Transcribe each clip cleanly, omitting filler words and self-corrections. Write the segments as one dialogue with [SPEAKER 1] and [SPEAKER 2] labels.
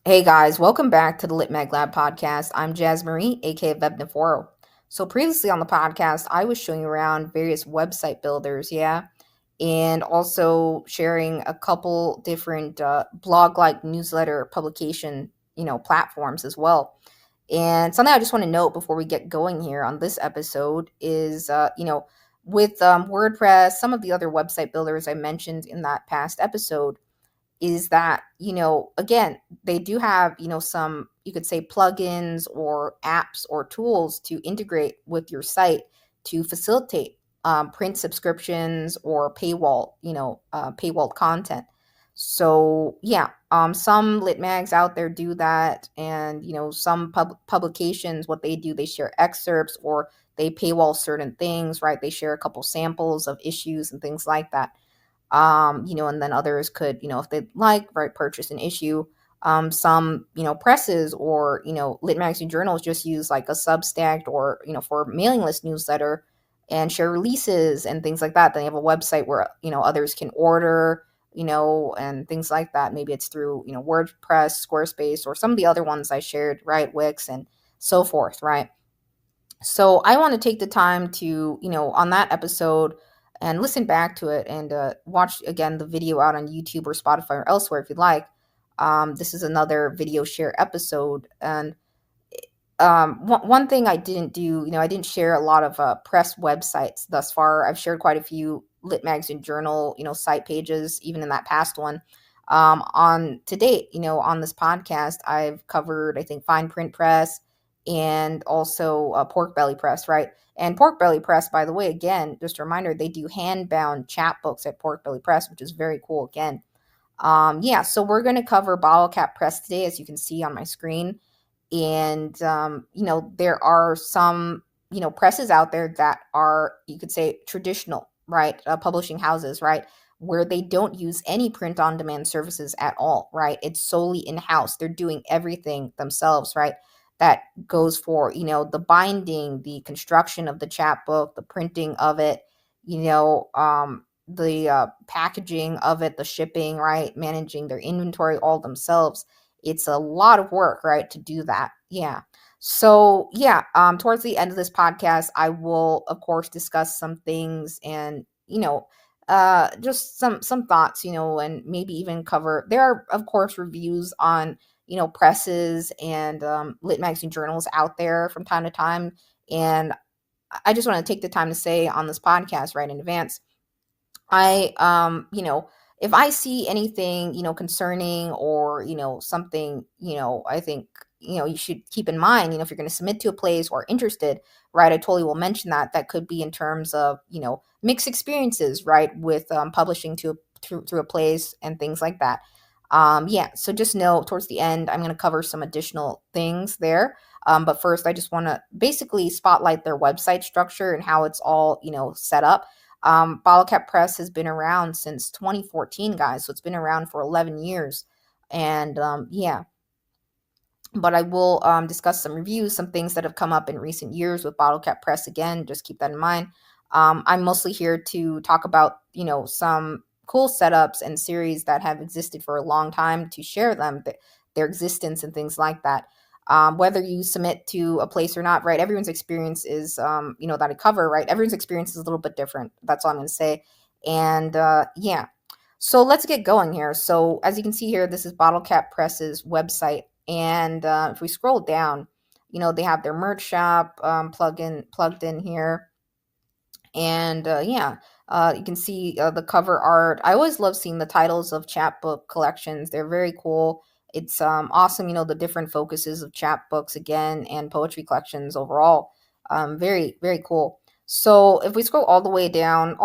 [SPEAKER 1] Hey guys, welcome back to the Lit Mag Lab podcast. I'm Jazz Marie, aka Vevna Forrow. So previously on the podcast, I was showing you around various website builders, yeah, and also sharing a couple different blog-like newsletter publication, platforms as well. And something I just want to note before we get going here on this episode is, with WordPress, some of the other website builders I mentioned in that past episode is that, again, they do have, some, you could say, plugins or apps or tools to integrate with your site to facilitate print subscriptions or paywall content. So yeah, some lit mags out there do that, and some publications, what they do, they share excerpts or they paywall certain things, right? They share a couple samples of issues and things like that. And then others could, if they'd like, right, purchase an issue. Some, presses or, lit magazine journals just use like a Substack or, for mailing list newsletter and share releases and things like that. Then you have a website where, others can order, and things like that. Maybe it's through, WordPress, Squarespace, or some of the other ones I shared, right, Wix and so forth, right? So I want to take the time to, on that episode and listen back to it and watch again the video out on YouTube or Spotify or elsewhere if you'd like. This is another video share episode. And one thing I didn't do, I didn't share a lot of press websites thus far. I've shared quite a few Lit Magazine Journal, site pages, even in that past one. On to date, on this podcast, I've covered, I think, Fine Print Press and also Pork Belly Press, right? And Pork Belly Press, by the way, again, just a reminder, they do hand-bound chapbooks at Pork Belly Press, which is very cool again. Yeah, so we're going to cover Bottlecap Press today, as you can see on my screen. And there are some presses out there that are, you could say, traditional, right, publishing houses, right, where they don't use any print on demand services at all, right? It's solely in house. They're doing everything themselves, right? That goes for, the binding, the construction of the chapbook, the printing of it, the packaging of it, the shipping, right, managing their inventory all themselves. It's a lot of work, right, to do that. Yeah. So yeah, towards the end of this podcast, I will of course discuss some things and, just some thoughts, and maybe even cover, there are of course reviews on, presses and lit magazine journals out there from time to time. And I just want to take the time to say on this podcast right in advance, if I see anything, concerning or, something, I think, you should keep in mind, if you're going to submit to a place or interested, right, I totally will mention that. That could be in terms of, mixed experiences, right, with publishing through a place and things like that. Yeah, so just know towards the end, I'm going to cover some additional things there. But first, I just want to basically spotlight their website structure and how it's all, set up. Bottlecap Press has been around since 2014, guys. So it's been around for 11 years. And yeah, but I will discuss some reviews, some things that have come up in recent years with Bottlecap Press. Again, just keep that in mind. I'm mostly here to talk about, some cool setups and series that have existed for a long time, to share them, their existence and things like that. Whether you submit to a place or not, right? Everyone's experience is, that I cover, right? Everyone's experience is a little bit different. That's all I'm going to say. And yeah, so let's get going here. So as you can see here, this is Bottlecap Press's website. And if we scroll down, they have their merch shop plugged in here. And yeah, you can see the cover art. I always love seeing the titles of chapbook collections. They're very cool. It's awesome, the different focuses of chapbooks again and poetry collections overall. Very, very cool. So if we scroll all the way down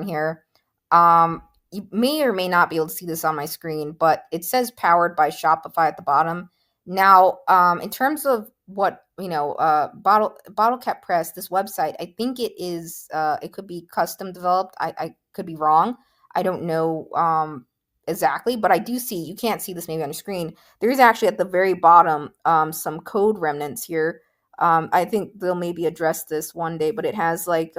[SPEAKER 1] here, you may or may not be able to see this on my screen, but it says powered by Shopify at the bottom. Now, in terms of what, Bottlecap Press, this website, I think it is, it could be custom developed. I could be wrong. I don't know exactly, but I do see, you can't see this maybe on your screen. There is actually at the very bottom some code remnants here. I think they'll maybe address this one day, but it has like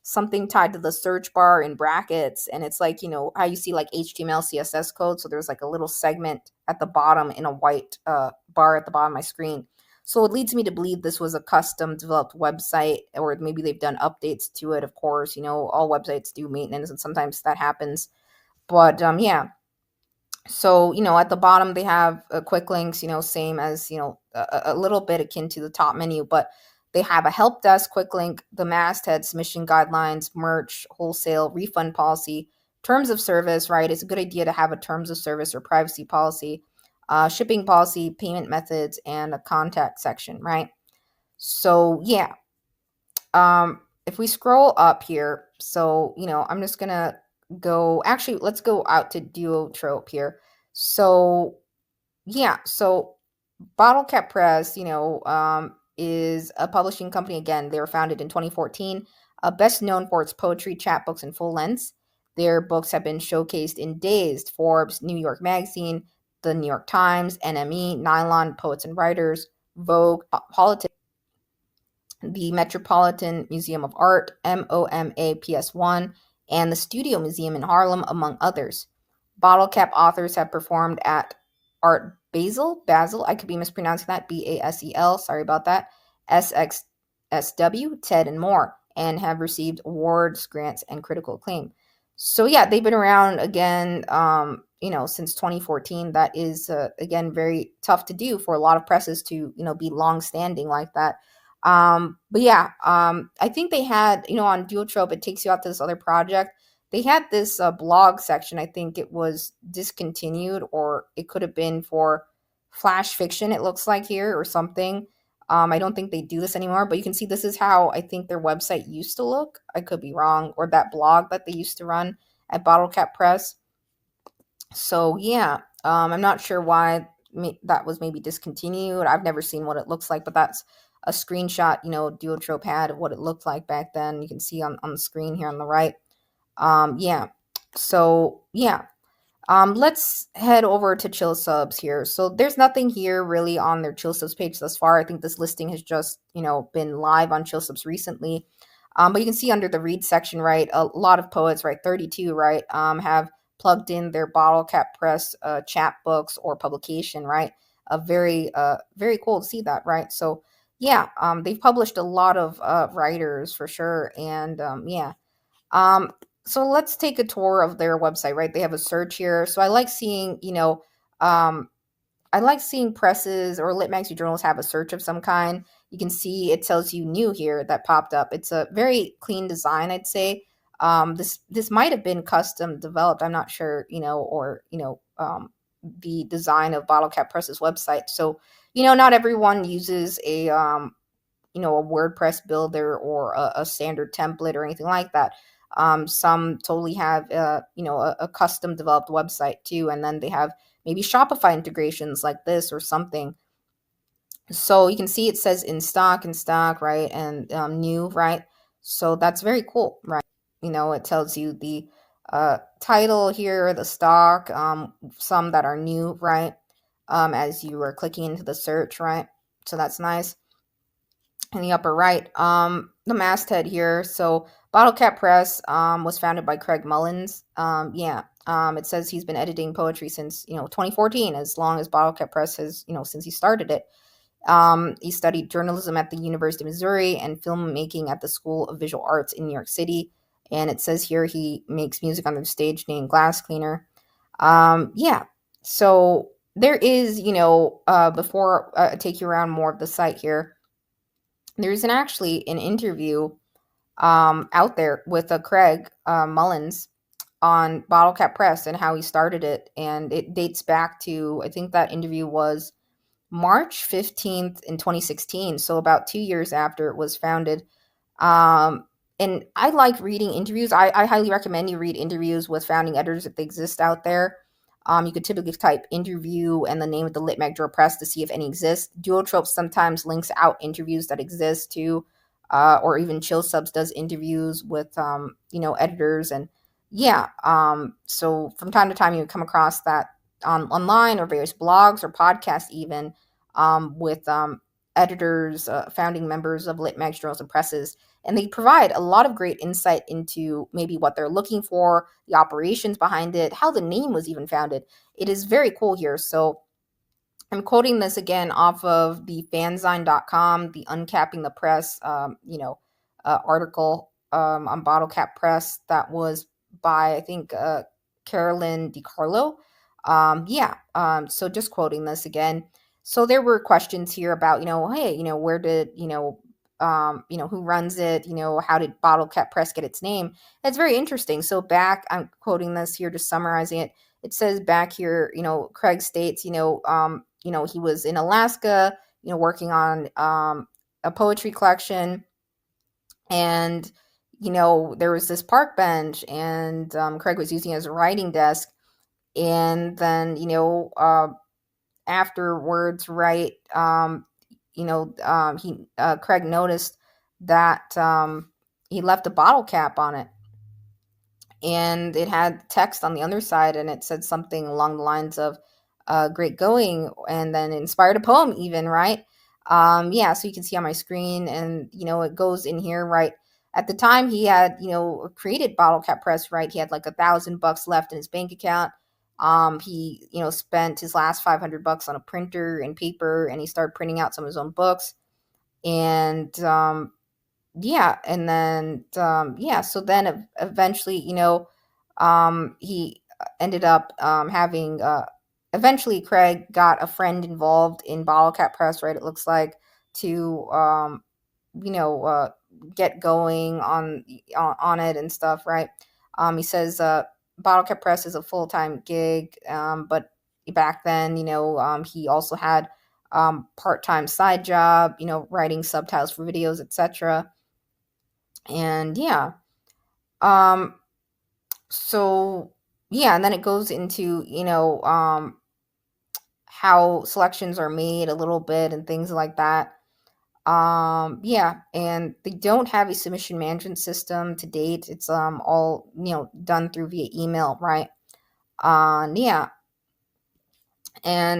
[SPEAKER 1] something tied to the search bar in brackets, and it's like, how you see like HTML CSS code, so there's like a little segment at the bottom in a white bar at the bottom of my screen. So it leads me to believe this was a custom developed website, or maybe they've done updates to it. Of course, all websites do maintenance, and sometimes that happens. But yeah, so at the bottom they have quick links, same as a little bit akin to the top menu, but they have a help desk quick link, the masthead, submission guidelines, merch, wholesale, refund policy, terms of service. Right, it's a good idea to have a terms of service or privacy policy, shipping policy, payment methods, and a contact section. Right, so yeah, if we scroll up here, so I'm just gonna go, actually let's go out to Duotrope here. So yeah, so Bottlecap Press, is a publishing company. Again, they were founded in 2014, best known for its poetry, chapbooks, and full lengths. Their books have been showcased in Dazed, Forbes, New York Magazine, the New York Times, NME, Nylon, Poets and Writers, Vogue, Politics, the Metropolitan Museum of Art, MOMAPS1, and the Studio Museum in Harlem, among others. Bottlecap authors have performed at Art Basel, I could be mispronouncing that, BASEL, sorry about that, SXSW, TED, and more, and have received awards, grants, and critical acclaim. So yeah, they've been around again, since 2014. That is, again, very tough to do for a lot of presses to, be long-standing like that. But yeah, I think they had, on Duotrope, it takes you out to this other project. They had this blog section. I think it was discontinued, or it could have been for flash fiction, it looks like here, or something. I don't think they do this anymore, but you can see this is how I think their website used to look. I could be wrong, or that blog that they used to run at Bottlecap Press. So yeah, I'm not sure why that was maybe discontinued. I've never seen what it looks like, but that's a screenshot, Duotrope had of what it looked like back then. You can see on the screen here on the right. Yeah. So yeah. Let's head over to Chill Subs here. So there's nothing here really on their Chill Subs page thus far. I think this listing has just, been live on Chill Subs recently. But you can see under the read section, right, a lot of poets, right, 32, right, have plugged in their Bottlecap Press chapbooks or publication, right? Very cool to see that, right? So yeah, they've published a lot of writers for sure, and yeah. So let's take a tour of their website, right? They have a search here. So I like seeing, I like seeing presses or lit magazine journals have a search of some kind. You can see it tells you new here that popped up. It's a very clean design, I'd say. This might have been custom developed. I'm not sure, or the design of Bottlecap Press's website. So not everyone uses a WordPress builder or a standard template or anything like that. Some totally have, a custom developed website too, and then they have maybe Shopify integrations like this or something. So you can see it says in stock, right, and new, right. So that's very cool, right? It tells you the title here, the stock, some that are new, right, as you are clicking into the search, right. So that's nice. In the upper right, the masthead here. So Bottlecap Press was founded by Craig Mullins. Yeah, it says he's been editing poetry since 2014, as long as Bottlecap Press has since he started it. He studied journalism at the University of Missouri and filmmaking at the School of Visual Arts in New York City. And it says here he makes music on the stage named Glass Cleaner. Yeah, so there is before I take you around more of the site here. There's actually an interview out there with Craig Mullins on Bottlecap Press and how he started it. And it dates back to, I think that interview was March 15th in 2016. So about 2 years after it was founded. And I like reading interviews. I highly recommend you read interviews with founding editors if they exist out there. You could typically type interview and the name of the Lit Mag Journal Press to see if any exist. Duotrope sometimes links out interviews that exist too, or even Chill Subs does interviews with editors, and yeah. So from time to time you come across that online or various blogs or podcasts even with editors, founding members of Lit Mag Journals and Presses. and they provide a lot of great insight into maybe what they're looking for, the operations behind it, how the name was even founded. It is very cool here. So I'm quoting this again off of the fanzine.com, the Uncapping the Press, article on Bottlecap Press that was by, I think, Carolyn DiCarlo. So just quoting this again. So there were questions here about, hey, where did, who runs it? How did Bottlecap Press get its name? It's very interesting. So back, I'm quoting this here, just summarizing it. It says back here, Craig states, he was in Alaska, working on a poetry collection, and there was this park bench, and Craig was using it as a writing desk, and then afterwards, right, he Craig noticed that he left a bottle cap on it, and it had text on the underside, and it said something along the lines of great going, and then inspired a poem even, right? So you can see on my screen, and it goes in here, right? At the time he had created Bottlecap Press, right? He had like $1,000 left in his bank account. He spent his last $500 on a printer and paper, and he started printing out some of his own books. And and then so then eventually he ended up having eventually Craig got a friend involved in Bottlecap Press, right? It looks like, to you know uh, get going on it and stuff, right? He says Bottlecap Press is a full-time gig, but back then, he also had part-time side job, writing subtitles for videos, etc. And um so and then it goes into how selections are made a little bit and things like that. And they don't have a submission management system to date. It's all done through via email, right? And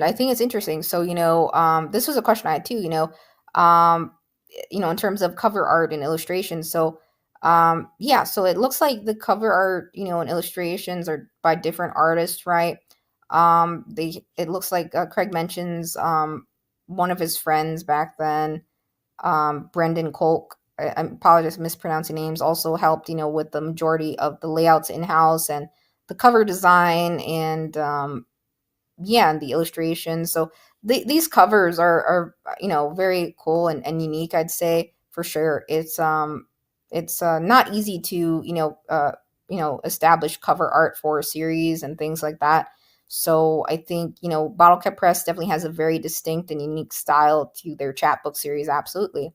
[SPEAKER 1] I think it's interesting. So this was a question I had too, um in terms of cover art and illustrations. So so it looks like the cover art, and illustrations are by different artists, right? They It looks like Craig mentions one of his friends back then, Brendan Kolk. I apologize for mispronouncing names. Also helped, with the majority of the layouts in house and the cover design, and and the illustrations. So these covers are very cool and unique, I'd say, for sure. It's not easy to establish cover art for a series and things like that. So I think Bottlecap Press definitely has a very distinct and unique style to their chapbook series. Absolutely.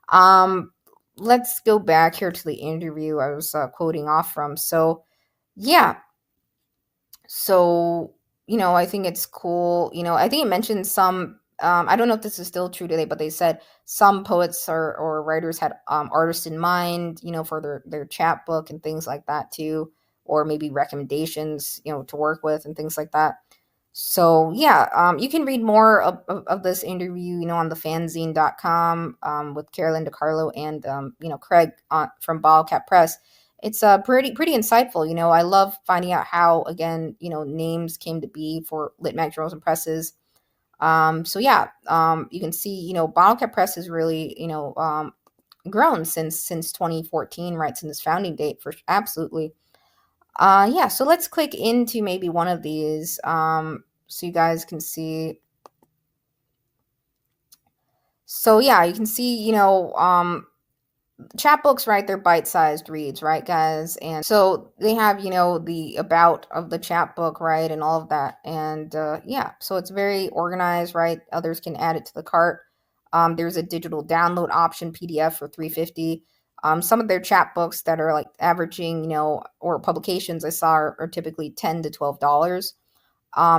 [SPEAKER 1] um let's go back here to the interview I was quoting off from. So yeah so I think it's cool. I think it mentioned some, I don't know if this is still true today, but they said some poets or writers had artists in mind, for their chapbook and things like that too, or maybe recommendations, to work with and things like that. So you can read more of this interview, on the fanzine.com, with Carolyn DiCarlo and Craig from Bottlecap Press. It's pretty insightful. I love finding out how, again, names came to be for lit mag journals and presses. You can see, Bottlecap Press has really, grown since 2014, right, since its founding date, for absolutely. So let's click into maybe one of these, so you guys can see. So you can see, chapbooks, right? They're bite-sized reads, right, guys? And so they have, the about of the chapbook, right, and all of that. And so it's very organized, right? Others can add it to the cart. There's a digital download option, PDF for $3.50. Some of their chapbooks that are like averaging, or publications I saw are typically $10 to $12.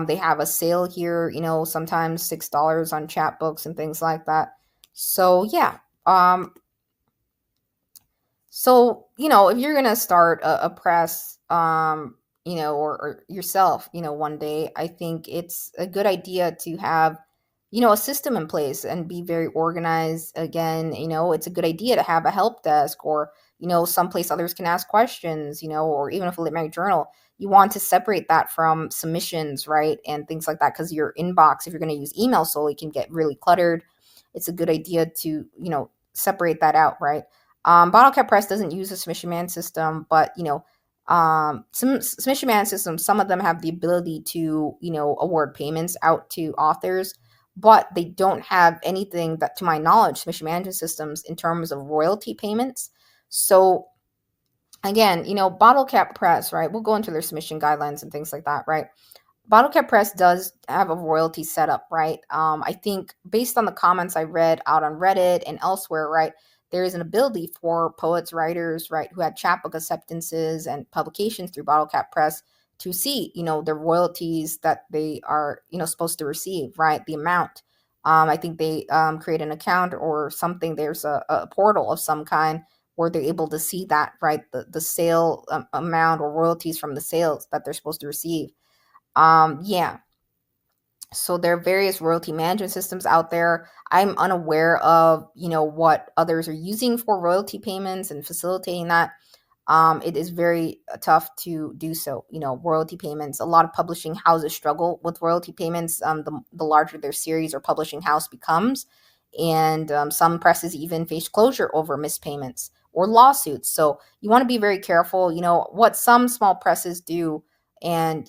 [SPEAKER 1] They have a sale here, sometimes $6 on chapbooks and things like that. So Um, if you're gonna start a press, or yourself, one day, I think it's a good idea to have, a system in place and be very organized. Again, it's a good idea to have a help desk, or someplace others can ask questions, or even if a lit mag journal, you want to separate that from submissions, right, and things like that, because your inbox, if you're going to use email solely, can get really cluttered. It's a good idea to separate that out, right? Bottlecap Press doesn't use a submission man system, but some submission man systems, some of them have the ability to award payments out to authors, but they don't have anything that, to my knowledge, submission management systems in terms of royalty payments. So again, Bottlecap Press, right? We'll go into their submission guidelines and things like that, right? Bottlecap Press does have a royalty setup, right? I think based on the comments I read out on Reddit and elsewhere, right, there is an ability for poets, writers, right, who had chapbook acceptances and publications through Bottlecap Press to see, the royalties that they are, supposed to receive, right, the amount. I think they create an account or something. There's a portal of some kind where they're able to see that, right, the sale amount or royalties from the sales that they're supposed to receive. Yeah. So there are various royalty management systems out there. I'm unaware of, what others are using for royalty payments and facilitating that. It is very tough to do so. Royalty payments. A lot of publishing houses struggle with royalty payments. The larger their series or publishing house becomes, and some presses even face closure over missed payments or lawsuits. So you want to be very careful. What some small presses do, and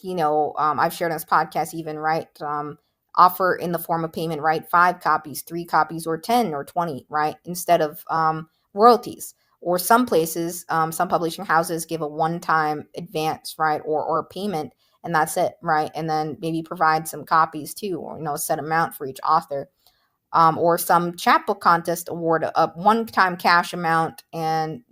[SPEAKER 1] I've shared on this podcast even, right. Offer in the form of payment, right? 5 copies, 3 copies, or 10 or 20, right? Instead of royalties. Or some places, some publishing houses give a one-time advance, right, or a payment, and that's it, right? And then maybe provide some copies too, or a set amount for each author. Or some chapbook contest award a one-time cash amount, and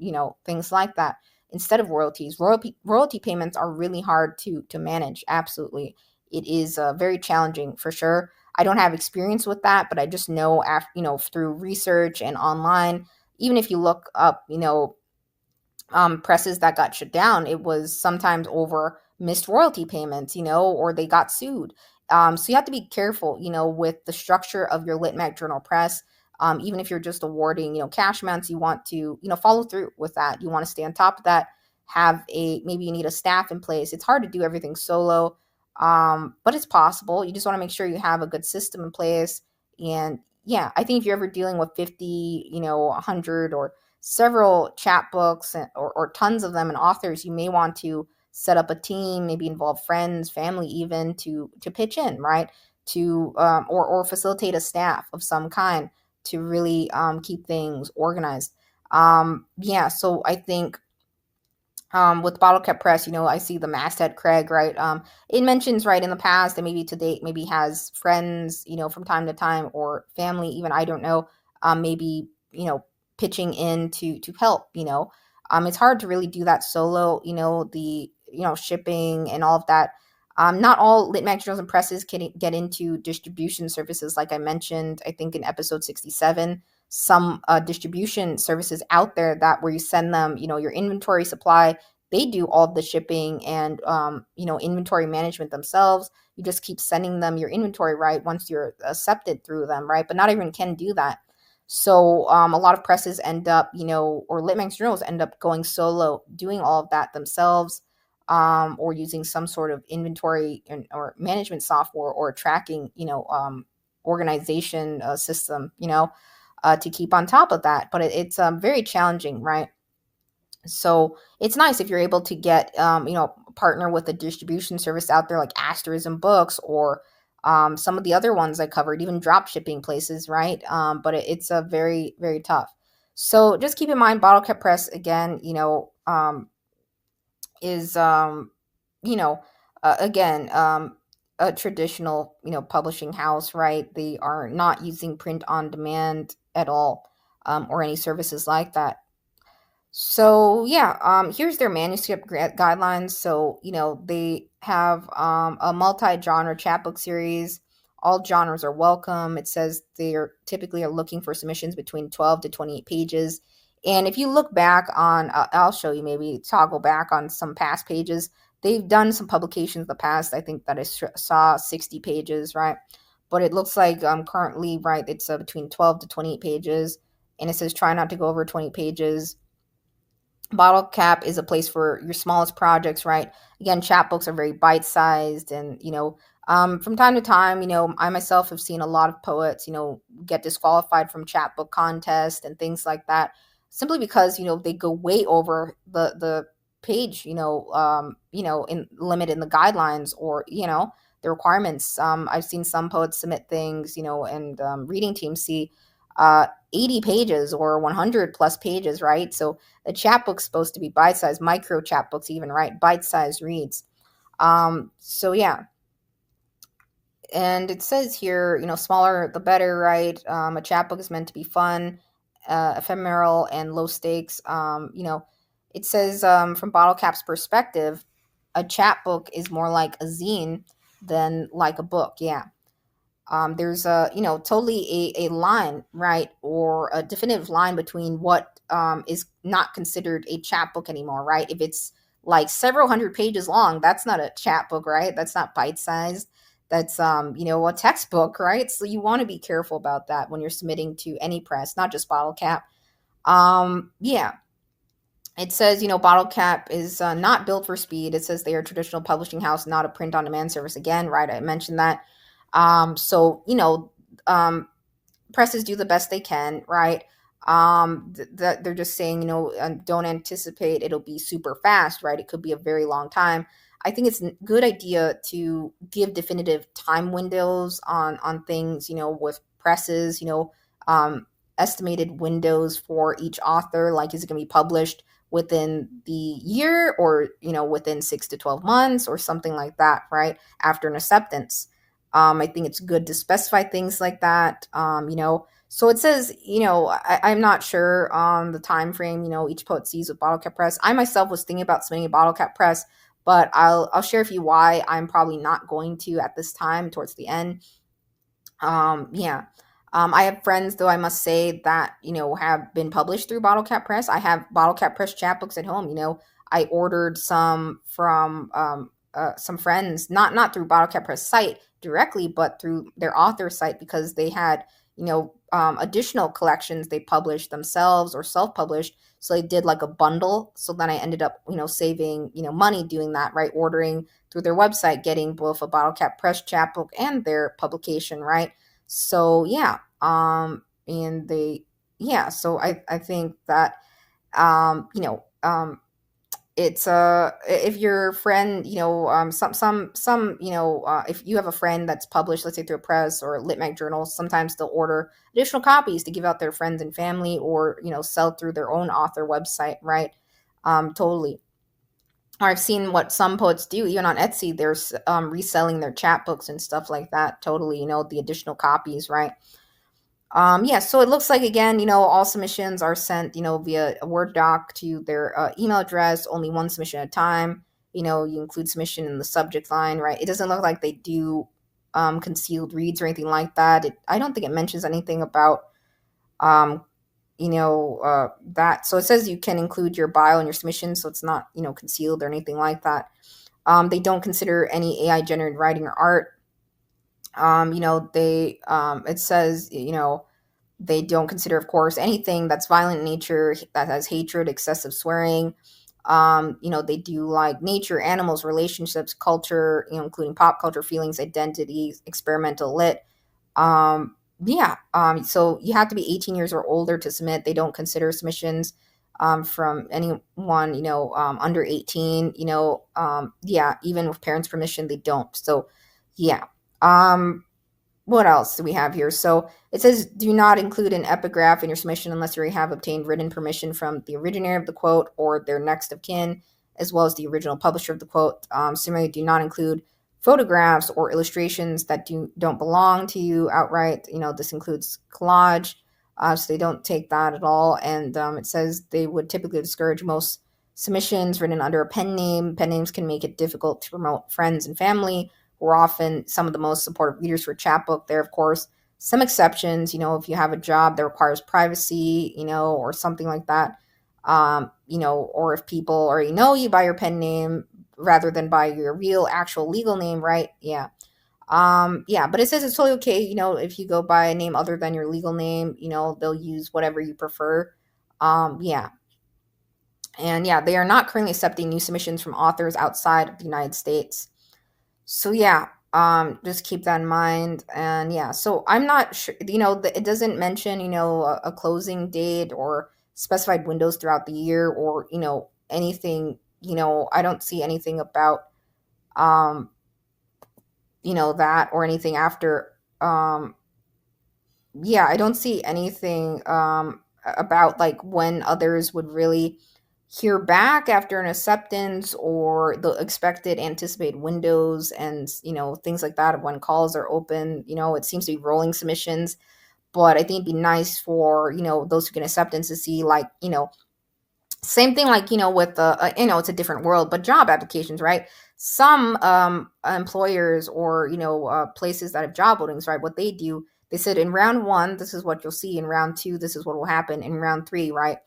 [SPEAKER 1] things like that instead of royalties. Royalty payments are really hard to manage. Absolutely, it is very challenging for sure. I don't have experience with that, but I just know after through research and online. Even if you look up, presses that got shut down, it was sometimes over missed royalty payments, or they got sued. So you have to be careful, with the structure of your lit mag journal press. Even if you're just awarding, cash amounts, you want to, follow through with that. You want to stay on top of that. Maybe you need a staff in place. It's hard to do everything solo, but it's possible. You just want to make sure you have a good system in place. And yeah, I think if you're ever dealing with 50, 100 or several chapbooks, or tons of them, and authors, you may want to set up a team, maybe involve friends, family, even to pitch in, right? To or facilitate a staff of some kind to really keep things organized. Yeah, so I think with Bottlecap Press, I see the masthead Craig, right? It mentions, right, in the past, and maybe to date, maybe has friends, from time to time, or family, even, I don't know, maybe, pitching in to help, it's hard to really do that solo, the, shipping and all of that. Not all lit mag journals and presses can get into distribution services, like I mentioned, I think in episode 67. Some distribution services out there that where you send them, your inventory supply. They do all the shipping and inventory management themselves. You just keep sending them your inventory, right, once you're accepted through them, right? But not everyone can do that. So a lot of presses end up, or lit mag journals end up going solo, doing all of that themselves, or using some sort of inventory or management software or tracking, organization system, to keep on top of that. But it's very challenging, right? So it's nice if you're able to get, partner with a distribution service out there like Asterism Books, or some of the other ones I covered, even drop shipping places, right? But it's a very, very tough. So just keep in mind, Bottlecap Press, again, is, you know, again, a traditional, publishing house, right? They are not using print on demand at all, or any services like that. So yeah, here's their manuscript guidelines. So they have a multi-genre chapbook series. All genres are welcome. It says they are typically are looking for submissions between 12 to 28 pages. And if you look back on, I'll show you, maybe toggle back on some past pages. They've done some publications in the past. I think that I saw 60 pages, right? but it looks like currently, right, it's between 12 to 28 pages, and it says try not to go over 20 pages. Bottle Cap is a place for your smallest projects, right? Again, chapbooks are very bite sized, and from time to time, I myself have seen a lot of poets, get disqualified from chapbook contests and things like that, simply because they go way over the page, in limit in the guidelines, or the requirements. I've seen some poets submit things, and reading teams see 80 pages or 100 plus pages, right? So the chapbook's supposed to be bite-sized, micro chapbooks even, right? Bite-sized reads. So yeah, and it says here, smaller the better, right? A chapbook is meant to be fun, ephemeral, and low stakes. It says from Bottlecap's perspective, a chapbook is more like a zine than like a book. Yeah. There's a totally a line, right, or a definitive line between what is not considered a chapbook anymore, right? If it's like several hundred pages long, that's not a chapbook, right? That's not bite sized. That's a textbook, right? So you want to be careful about that when you're submitting to any press, not just Bottle Cap. Yeah, it says, Bottle Cap is not built for speed. It says they are a traditional publishing house, not a print on demand service. Again, right? I mentioned that. So, presses do the best they can, right? They're just saying, don't anticipate it'll be super fast, right? It could be a very long time. I think it's a good idea to give definitive time windows on things, with presses, estimated windows for each author. Like, is it going to be published within the year, or within 6 to 12 months, or something like that, right, after an acceptance? I think it's good to specify things like that. So it says, I'm not sure on the time frame, each poet sees with Bottlecap Press. I myself was thinking about submitting a Bottlecap Press, but I'll share with you why I'm probably not going to at this time towards the end. Yeah. I have friends, though, I must say, that, have been published through Bottlecap Press. I have Bottlecap Press chapbooks at home. I ordered some from some friends, not through Bottlecap Press site directly, but through their author site, because they had, additional collections they published themselves or self-published. So they did like a bundle. So then I ended up, saving, money doing that, right? Ordering through their website, getting both a Bottlecap Press chapbook and their publication, right? So yeah, and they, yeah, so I think that, it's if your friend, some if you have a friend that's published, let's say through a press or lit mag journal, sometimes they'll order additional copies to give out their friends and family, or sell through their own author website, right? Totally. Or I've seen what some poets do, even on Etsy. They're reselling their chapbooks and stuff like that. Totally, the additional copies, right? Yeah, so it looks like, again, all submissions are sent, via a Word doc to their email address, only one submission at a time. You include submission in the subject line, right? It doesn't look like they do concealed reads or anything like that. I don't think it mentions anything about, um, that. So it says you can include your bio in your submission, so it's not, concealed or anything like that. They don't consider any AI generated writing or art. It says, they don't consider, of course, anything that's violent in nature, that has hatred, excessive swearing. They do like nature, animals, relationships, culture, including pop culture, feelings, identity, experimental lit. Yeah. So you have to be 18 years or older to submit. They don't consider submissions from anyone, under 18, yeah, even with parents' permission, they don't. So yeah. What else do we have here? So it says, do not include an epigraph in your submission unless you have obtained written permission from the originator of the quote or their next of kin, as well as the original publisher of the quote. Similarly, do not include photographs or illustrations that don't belong to you outright. This includes collage, so they don't take that at all. And it says they would typically discourage most submissions written under a pen name. Pen names can make it difficult to promote friends and family, who are often some of the most supportive readers for Chapbook. There are, of course, some exceptions, if you have a job that requires privacy, or something like that, or if people already know you by your pen name rather than by your real, actual legal name, right? Yeah. Yeah, but it says it's totally okay, if you go by a name other than your legal name, they'll use whatever you prefer. Yeah. And yeah, they are not currently accepting new submissions from authors outside of the United States. So yeah, just keep that in mind. And yeah, so I'm not sure, it doesn't mention, a closing date or specified windows throughout the year, or, anything, I don't see anything about, um, that, or anything after. Yeah, I don't see anything about like when others would really hear back after an acceptance, or the expected anticipated windows, and things like that of when calls are open. It seems to be rolling submissions, but I think it'd be nice for those who get acceptance to see, like, same thing, like, with it's a different world, but job applications, right? Some employers, or places that have job openings, right, what they do, they said in round one, this is what you'll see. In round two, this is what will happen. In round three, right,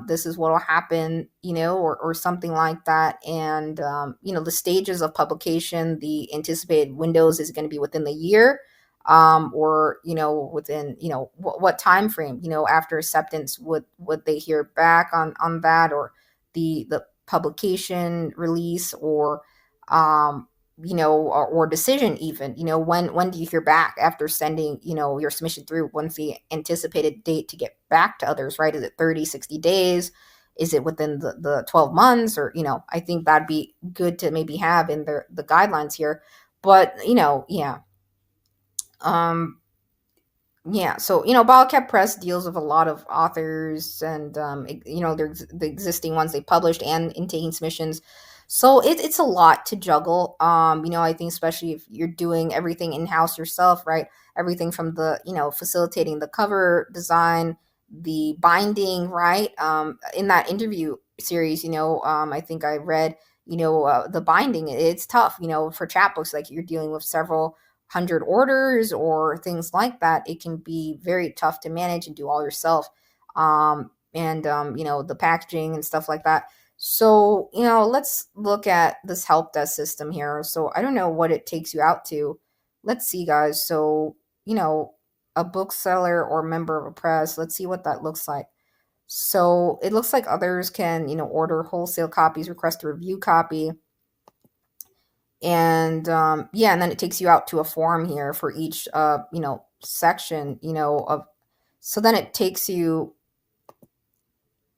[SPEAKER 1] this is what will happen, or something like that. And the stages of publication, the anticipated windows, is going to be within the year, or within, what time frame, after acceptance, would they hear back on that, or the publication release, or or decision, even, when do you hear back after sending, your submission through? When's the anticipated date to get back to others, right? Is it 30, 60 days? Is it within the 12 months? Or, I think that'd be good to maybe have in the guidelines here. But, yeah. um yeah, so Bottlecap Press deals with a lot of authors, and there's the existing ones they published, and in taking submissions. So it's a lot to juggle. I think, especially if you're doing everything in house yourself, right? Everything from the facilitating the cover design, the binding, right? In that interview series, I think I read, the binding. It's tough, for chapbooks, like you're dealing with several hundred orders or things like that. It can be very tough to manage and do all yourself. And the packaging and stuff like that. So let's look at this help desk system here. So I don't know what it takes you out to. Let's see, guys. So a bookseller or member of a press, let's see what that looks like. So it looks like others can order wholesale copies, request a review copy, and yeah, and then it takes you out to a form here for each section, of so then it takes you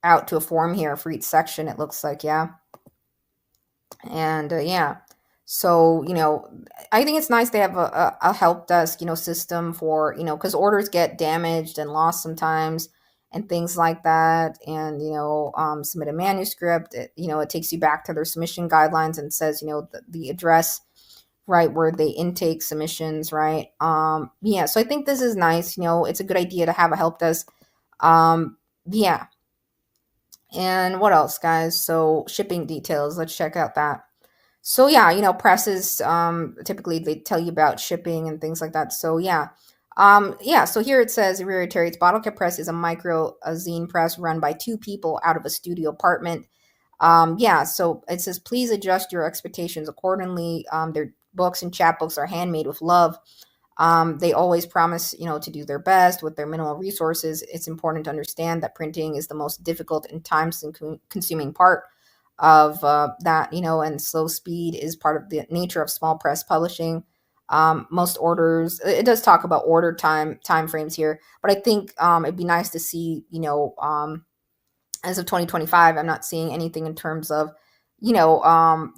[SPEAKER 1] out to a form here for each section, it looks like. Yeah. And yeah, so I think it's nice they have a help desk system for because orders get damaged and lost sometimes, and things like that. And submit a manuscript, it takes you back to their submission guidelines, and says the address, right, where they intake submissions, right. Yeah, so I think this is nice. It's a good idea to have a help desk. Yeah. And what else, guys? So shipping details, let's check out that. So yeah, presses, typically they tell you about shipping and things like that. So yeah. Yeah, so here it says, reiterates, Bottlecap Press is a micro zine press run by two people out of a studio apartment. Yeah, so it says, please adjust your expectations accordingly. Their books and chapbooks are handmade with love. They always promise, to do their best with their minimal resources. It's important to understand that printing is the most difficult and time-consuming part of that, and slow speed is part of the nature of small press publishing. Most orders, it does talk about order time frames here, but I think it'd be nice to see, as of 2025, I'm not seeing anything in terms of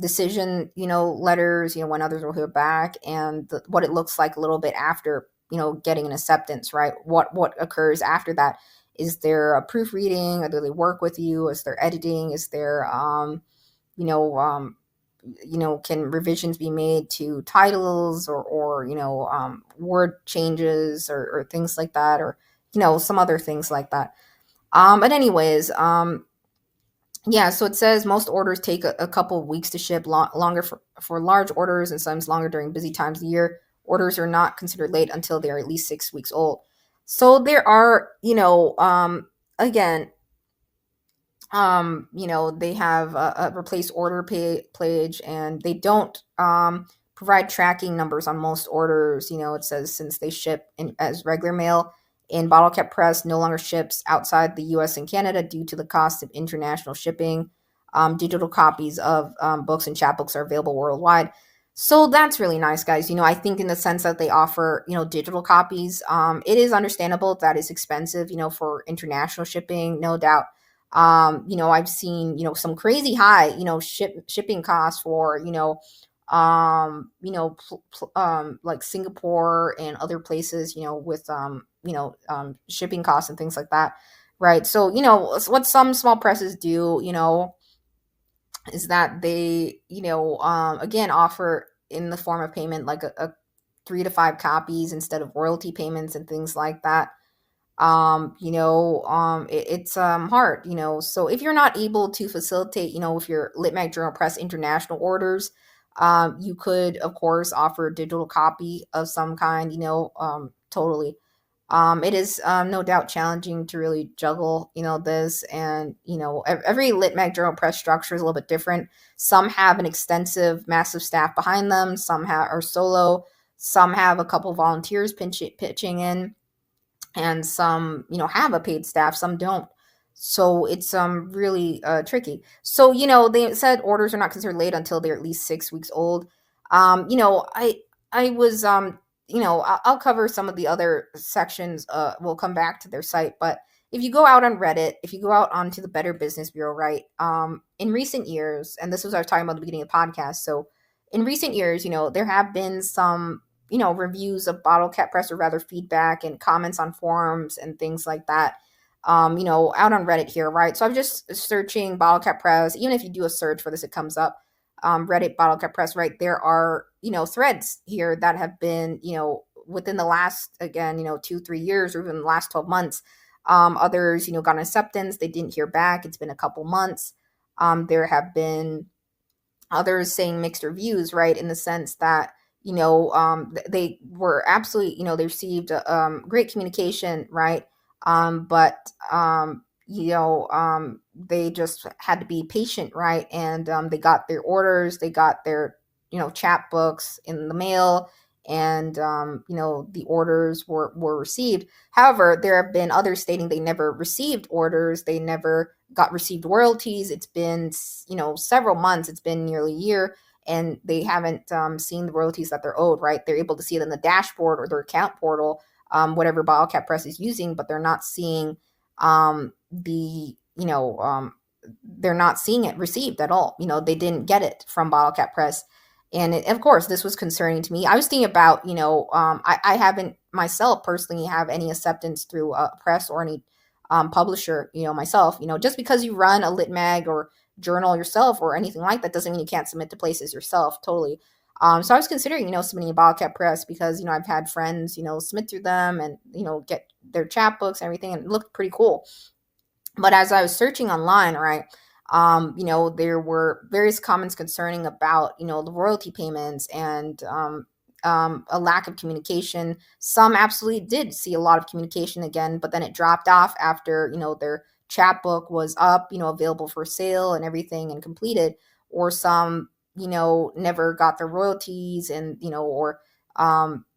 [SPEAKER 1] decision letters, when others will hear back, and what it looks like a little bit after getting an acceptance, right? What occurs after that? Is there a proofreading, or do they work with you? Is there editing? Is there you know um can revisions be made to titles, or word changes, or things like that, or some other things like that. But anyways, yeah, so it says most orders take a couple of weeks to ship, longer for large orders, and sometimes longer during busy times of the year. Orders are not considered late until they are at least 6 weeks old. So there are, again, they have a replace order page, and they don't provide tracking numbers on most orders. It says since they ship as regular mail, and Bottlecap Press no longer ships outside the US and Canada due to the cost of international shipping. Digital copies of books and chapbooks are available worldwide. So that's really nice, guys. I think in the sense that they offer, digital copies, it is understandable that it's expensive, for international shipping, no doubt. I've seen, some crazy high, shipping costs for, like Singapore and other places, with, shipping costs and things like that. Right. So, what some small presses do, is that they, again, offer in the form of payment like a 3 to 5 copies instead of royalty payments and things like that. It's hard, so if you're not able to facilitate, with your Lit Mag Journal Press international orders, you could of course offer a digital copy of some kind, totally. It is no doubt challenging to really juggle, this, and every Lit Mag Journal Press structure is a little bit different. Some have an extensive, massive staff behind them. Some are solo. Some have a couple volunteers pitching in, and some, have a paid staff. Some don't. So it's really tricky. So they said orders are not considered late until they're at least 6 weeks old. I was I'll cover some of the other sections. We'll come back to their site, but if you go out on Reddit, if you go out onto the Better Business Bureau, right, in recent years, and this was what I was talking about at the beginning of the podcast. So in recent years, there have been some, reviews of Bottlecap Press, or rather feedback and comments on forums and things like that. Out on Reddit here, right? So I'm just searching Bottlecap Press. Even if you do a search for this, it comes up. Reddit Bottlecap Press, right? There are, threads here that have been, within the last, again, 2-3 years, or even the last 12 months. Others, got an acceptance. They didn't hear back. It's been a couple months. There have been others saying mixed reviews, right? In the sense that, they were absolutely, they received great communication, right? But they just had to be patient, right? And they got their orders, they got their, chapbooks in the mail, and the orders were received. However, there have been others stating they never received orders, they never received royalties. It's been, several months. It's been nearly a year, and they haven't seen the royalties that they're owed, right? They're able to see it in the dashboard or their account portal, whatever Bottlecap Press is using, but they're not seeing the, they're not seeing it received at all. They didn't get it from Bottlecap Press. And of course, this was concerning to me. I was thinking about, I haven't myself personally have any acceptance through a press or any publisher, myself. Just because you run a lit mag or journal yourself or anything like that doesn't mean you can't submit to places yourself. Totally. So I was considering, submitting a Bottlecap Press because, I've had friends, submit through them and, get their chapbooks and everything, and it looked pretty cool. But as I was searching online, right, there were various comments concerning about, the royalty payments and a lack of communication. Some absolutely did see a lot of communication again, but then it dropped off after, their chapbook was up, available for sale and everything and completed, or some, never got their royalties, and, or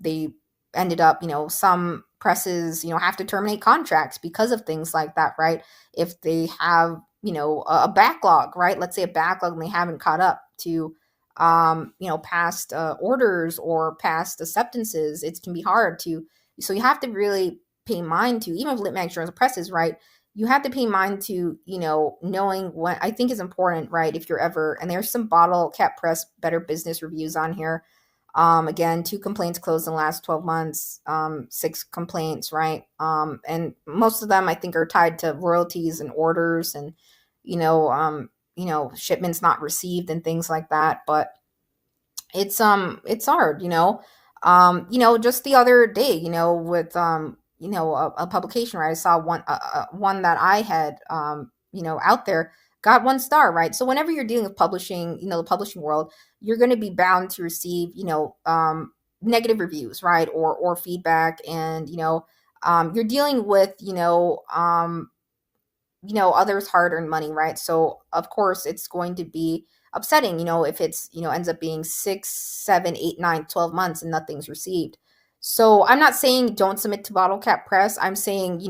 [SPEAKER 1] they ended up, some presses, have to terminate contracts because of things like that, right? If they have, a backlog, right? Let's say a backlog and they haven't caught up to, past orders or past acceptances, it can be hard to, so you have to really pay mind to, even with lit mag journals presses, right? You have to pay mind to, knowing what I think is important, right? If you're ever, and there's some Bottlecap Press Better Business reviews on here. Again, 2 complaints closed in the last 12 months, 6 complaints, right? And most of them I think are tied to royalties and orders and, shipments not received and things like that. But it's hard, just the other day, with, a publication, right? I saw one that I had, out there got 1 star, right? So whenever you're dealing with publishing, the publishing world, you're going to be bound to receive, negative reviews, right? Or feedback. And, you're dealing with, others' hard-earned money, right? So of course it's going to be upsetting, if it's, ends up being 6, 7, 8, 9, 12 months and nothing's received. So I'm not saying don't submit to Bottlecap Press. I'm saying,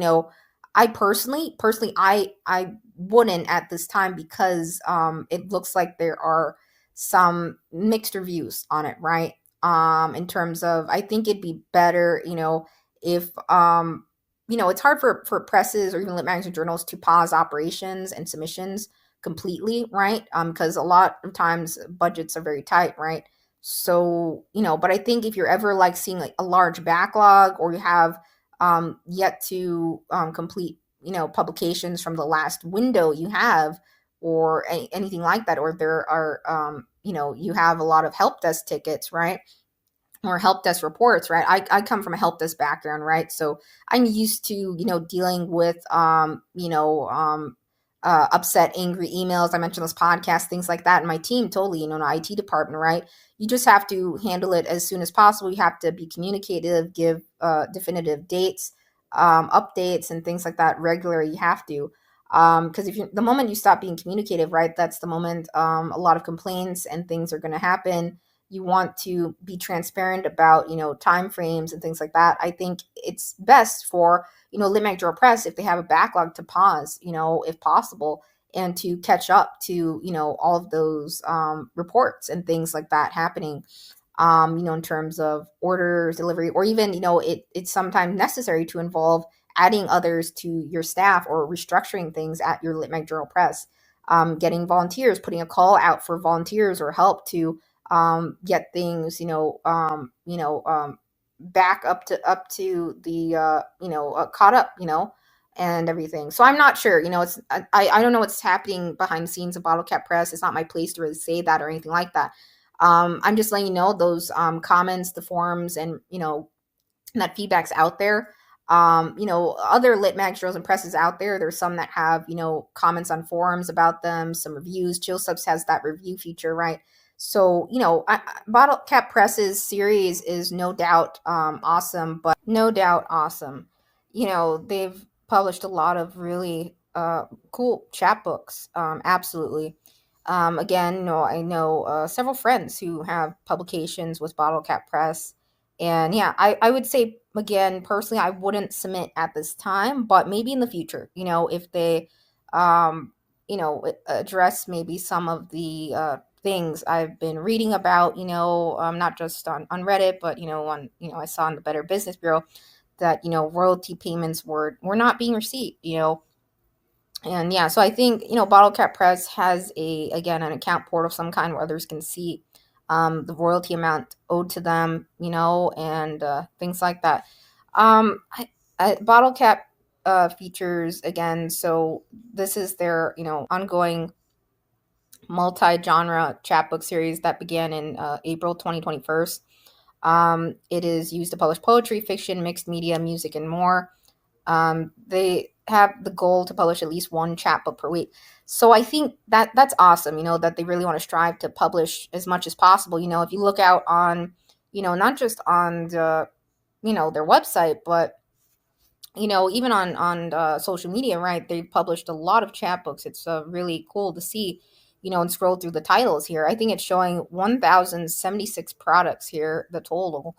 [SPEAKER 1] I personally, I wouldn't at this time, because it looks like there are some mixed reviews on it, right? In terms of, I think it'd be better, if it's hard for presses or even lit magazine journals to pause operations and submissions completely, right? Because a lot of times budgets are very tight, right? So, but I think if you're ever like seeing like a large backlog, or you have yet to complete, publications from the last window you have, or anything like that, or there are, you have a lot of help desk tickets, right? Or help desk reports, right? I come from a help desk background, right? So I'm used to, dealing with, upset, angry emails. I mentioned those podcasts, things like that. And my team totally, an IT department, right? You just have to handle it as soon as possible. You have to be communicative, give definitive dates, updates, and things like that regularly. You have to. Because if you, the moment you stop being communicative, right, that's the moment a lot of complaints and things are going to happen. You want to be transparent about, time frames and things like that. I think it's best for, Lit Mag Journal Press, if they have a backlog, to pause, if possible, and to catch up to, all of those reports and things like that happening, in terms of orders, delivery, or even, it's sometimes necessary to involve adding others to your staff, or restructuring things at your Lit Mag Journal Press, getting volunteers, putting a call out for volunteers or help to get things, back up to the, caught up, and everything. So I'm not sure, I don't know what's happening behind the scenes of Bottlecap Press. It's not my place to really say that or anything like that. I'm just letting you know those comments, the forums, and that feedback's out there. Other lit mag journals and presses out there. There's some that have, comments on forums about them, some reviews. Chill Subs has that review feature, right? So, Bottle Cap Press's series is no doubt awesome, but no doubt awesome. They've published a lot of really cool chapbooks. Absolutely. Again, I know several friends who have publications with Bottle Cap Press. And yeah, I would say, again, personally, I wouldn't submit at this time, but maybe in the future, if they, address maybe some of the things I've been reading about, not just on Reddit, but, I saw in the Better Business Bureau that, royalty payments were not being received, and yeah, so I think, Bottlecap Press has again, an account portal of some kind where others can see the royalty amount owed to them, and things like that. Bottlecap features, again, so this is their, ongoing multi-genre chapbook series that began in April 2021. It is used to publish poetry, fiction, mixed media, music, and more. They have the goal to publish at least one chapbook per week. So I think that's awesome, that they really want to strive to publish as much as possible. If you look out on, not just on the, their website, but, even on social media, right? They've published a lot of chapbooks. It's really cool to see, and scroll through the titles here. I think it's showing 1,076 products here, the total.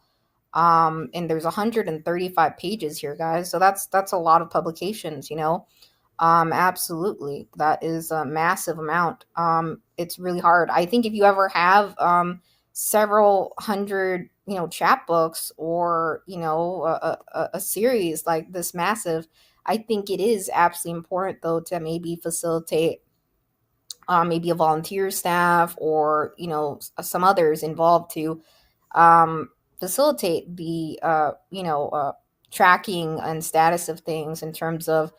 [SPEAKER 1] And there's 135 pages here, guys. So that's a lot of publications, Absolutely. That is a massive amount. It's really hard. I think if you ever have several hundred, chapbooks, or, a series like this massive, I think it is absolutely important, though, to maybe facilitate maybe a volunteer staff, or, some others involved to um, facilitate the tracking and status of things, in terms of,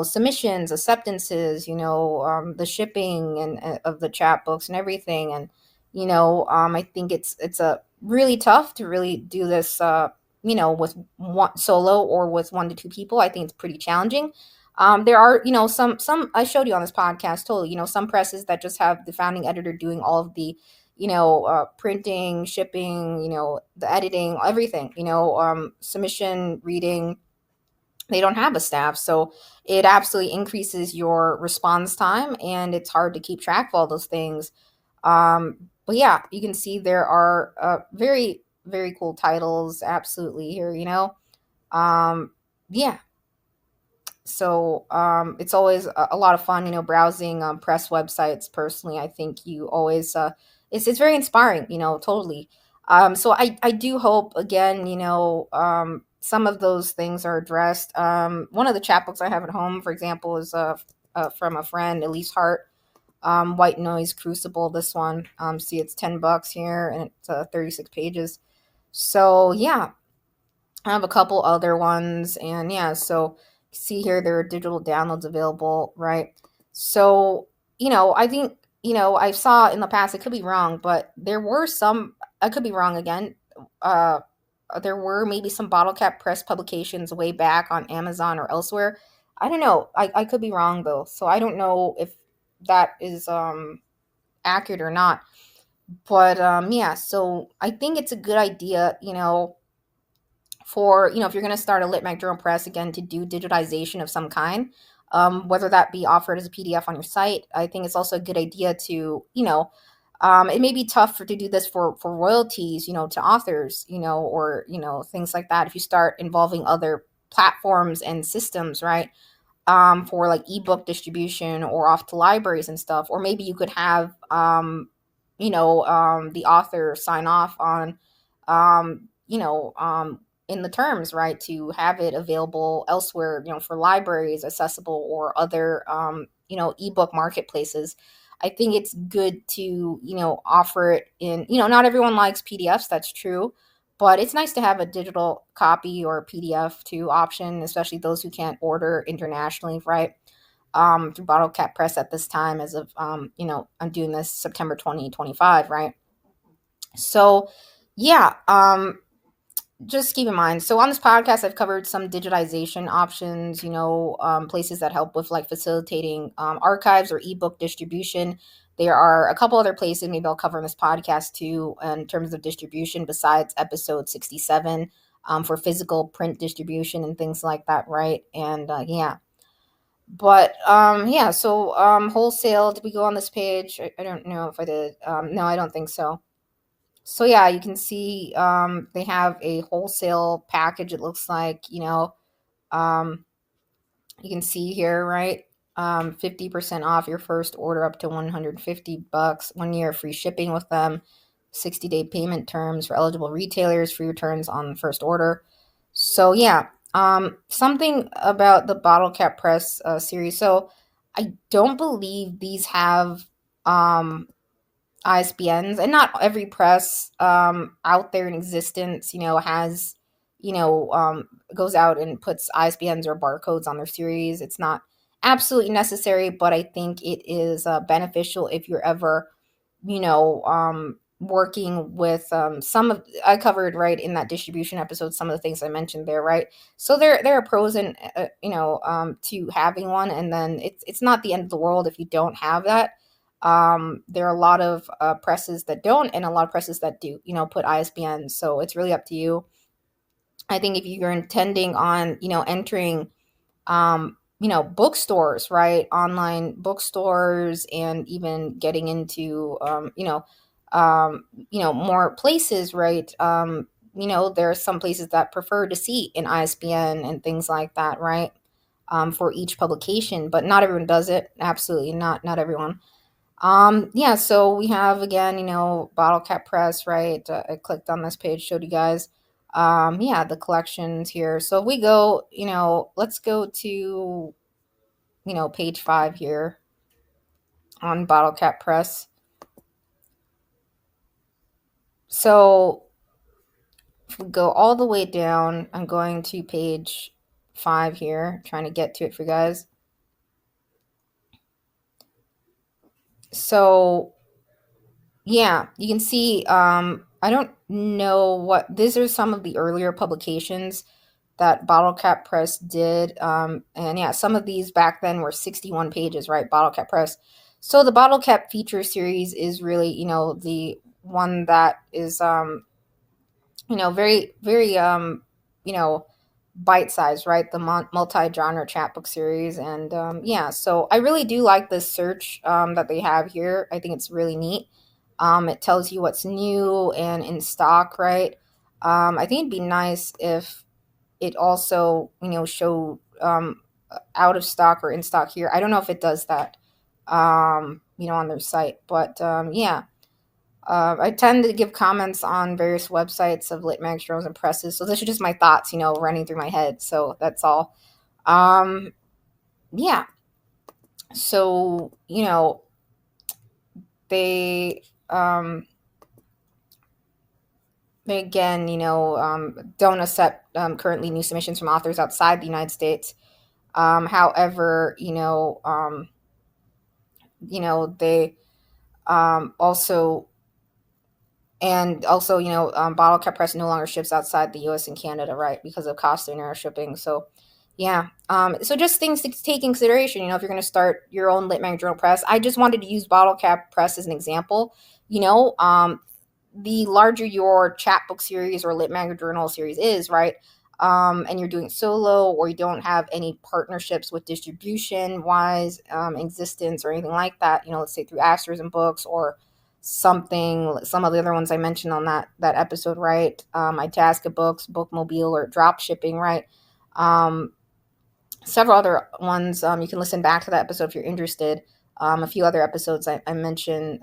[SPEAKER 1] submissions, acceptances, the shipping and of the chapbooks and everything. And I think it's a really tough to really do this, with one solo, or with 1 to 2 people. I think it's pretty challenging. There are, some I showed you on this podcast, totally, some presses that just have the founding editor doing all of the, printing, shipping, the editing, everything, submission, reading. They don't have a staff. So it absolutely increases your response time, and it's hard to keep track of all those things. But yeah, you can see there are very, very cool titles absolutely here, Um, yeah, so it's always a lot of fun, browsing press websites. Personally, I think you always it's very inspiring, totally. So I do hope again, some of those things are addressed. One of the chapbooks I have at home, for example, is from a friend, Elise Hart, White Noise Crucible. This one, see, it's $10 here, and it's 36 pages. So yeah, I have a couple other ones, and yeah, so see here there are digital downloads available, right? So, I think, I saw in the past, I could be wrong, but there were some, I could be wrong again. Uh, there were maybe some Bottlecap Press publications way back on Amazon or elsewhere. I don't know. I could be wrong though. So I don't know if that is accurate or not. But yeah, so I think it's a good idea, for if you're going to start a lit mag journal press again, to do digitization of some kind, whether that be offered as a PDF on your site. I think it's also a good idea to it may be tough to do this for royalties, to authors, or things like that, if you start involving other platforms and systems, right? For like ebook distribution or off to libraries and stuff. Or maybe you could have the author sign off on in the terms, right, to have it available elsewhere, for libraries accessible or other ebook marketplaces. I think it's good to offer it in, not everyone likes PDFs, that's true, but it's nice to have a digital copy or a PDF too option, especially those who can't order internationally, right? Through Bottlecap Press at this time, as of I'm doing this September 2025, right? So yeah, just keep in mind. So on this podcast, I've covered some digitization options, places that help with like facilitating archives or ebook distribution. There are a couple other places maybe I'll cover in this podcast too, in terms of distribution, besides episode 67, for physical print distribution and things like that, right? And yeah. But yeah, so wholesale, did we go on this page? I don't know if I did. No, I don't think so. So yeah, you can see they have a wholesale package. It looks like, um, you can see here, right? 50% off your first order up to $150, 1 year free shipping with them, 60-day payment terms for eligible retailers, free returns on the first order. So yeah, something about the Bottle Cap Press series. So I don't believe these have ISBNs, and not every press out there in existence, has, goes out and puts ISBNs or barcodes on their series. It's not absolutely necessary, but I think it is beneficial if you're ever, working with some of, I covered right in that distribution episode some of the things I mentioned there, right? So there are pros and to having one, and then it's not the end of the world if you don't have that. There are a lot of presses that don't, and a lot of presses that do, put ISBNs. So it's really up to you. I think if you're intending on, entering, bookstores, right, online bookstores, and even getting into, more places, right. There are some places that prefer to see an ISBN and things like that, right, for each publication, but not everyone does it. Absolutely not everyone. Yeah, so we have again, Bottle Cap Press, right? I clicked on this page, showed you guys. Yeah, the collections here. So if we go, let's go to, page 5 here on Bottle Cap Press. So if we go all the way down, I'm going to page 5 here, trying to get to it for you guys. So yeah, you can see, I don't know what, these are some of the earlier publications that Bottlecap Press did. And yeah, some of these back then were 61 pages, right? Bottlecap Press. So the Bottlecap feature series is really, the one that is, very, very, bite sized, right? The multi genre chapbook series. And yeah, so I really do like this search that they have here. I think it's really neat. It tells you what's new and in stock, right? I think it'd be nice if it also, showed out of stock or in stock here. I don't know if it does that, on their site, but yeah. I tend to give comments on various websites of lit mag journals and presses. So this is just my thoughts, running through my head. So that's all. Um, yeah. So, they, um, they again, don't accept currently new submissions from authors outside the United States. However, they also Bottlecap Press no longer ships outside the U.S. and Canada, right, because of cost of air shipping. So, yeah. So just things to take in consideration. If you're going to start your own lit mag journal press, I just wanted to use Bottlecap Press as an example. The larger your chapbook series or lit mag journal series is, right, and you're doing solo or you don't have any partnerships with distribution wise existence or anything like that, let's say through Asters and Books or some of the other ones I mentioned on that episode, right? Itasca Books, Bookmobile, or drop shipping, right? um, Several other ones. You can listen back to that episode if you're interested. A few other episodes I mentioned,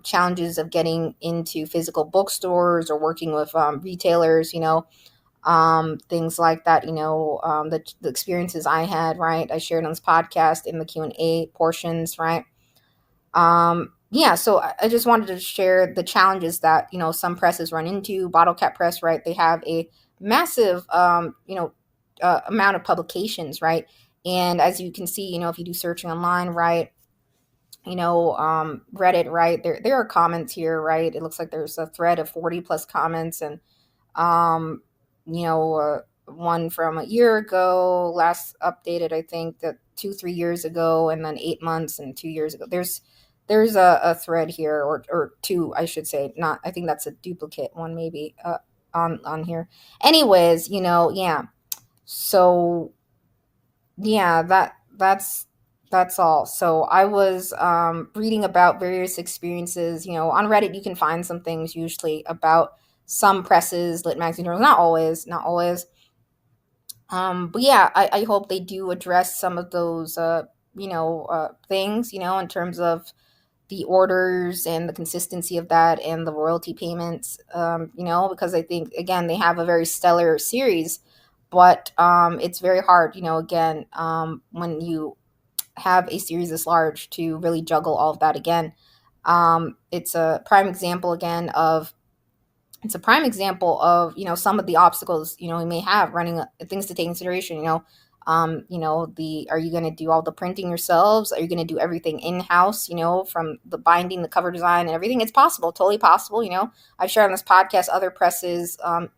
[SPEAKER 1] challenges of getting into physical bookstores or working with retailers, things like that, the experiences I had, right? I shared on this podcast in the Q&A portions, right? Yeah, so I just wanted to share the challenges that, some presses run into. Bottlecap Press, right? They have a massive, amount of publications, right? And as you can see, if you do searching online, right, Reddit, right, there are comments here, right? It looks like there's a thread of 40 plus comments, and um, one from a year ago, last updated, I think that 2-3 years ago, and then 8 months and 2 years ago. There's a thread here, or two, I should say. Not, I think that's a duplicate one, maybe, on here. Anyways, yeah. So yeah, that's all. So I was reading about various experiences. On Reddit you can find some things usually about some presses, lit magazine journals. Not always. But yeah, I hope they do address some of those things. In terms of the orders and the consistency of that and the royalty payments. Because I think again they have a very stellar series, but it's very hard. Again, when you have a series this large to really juggle all of that again. It's a prime example again of some of the obstacles we may have running things to take into consideration. The are you going to do all the printing yourselves? Are you going to do everything in house? From the binding, the cover design, and everything. It's possible, totally possible. I've shared on this podcast other presses, and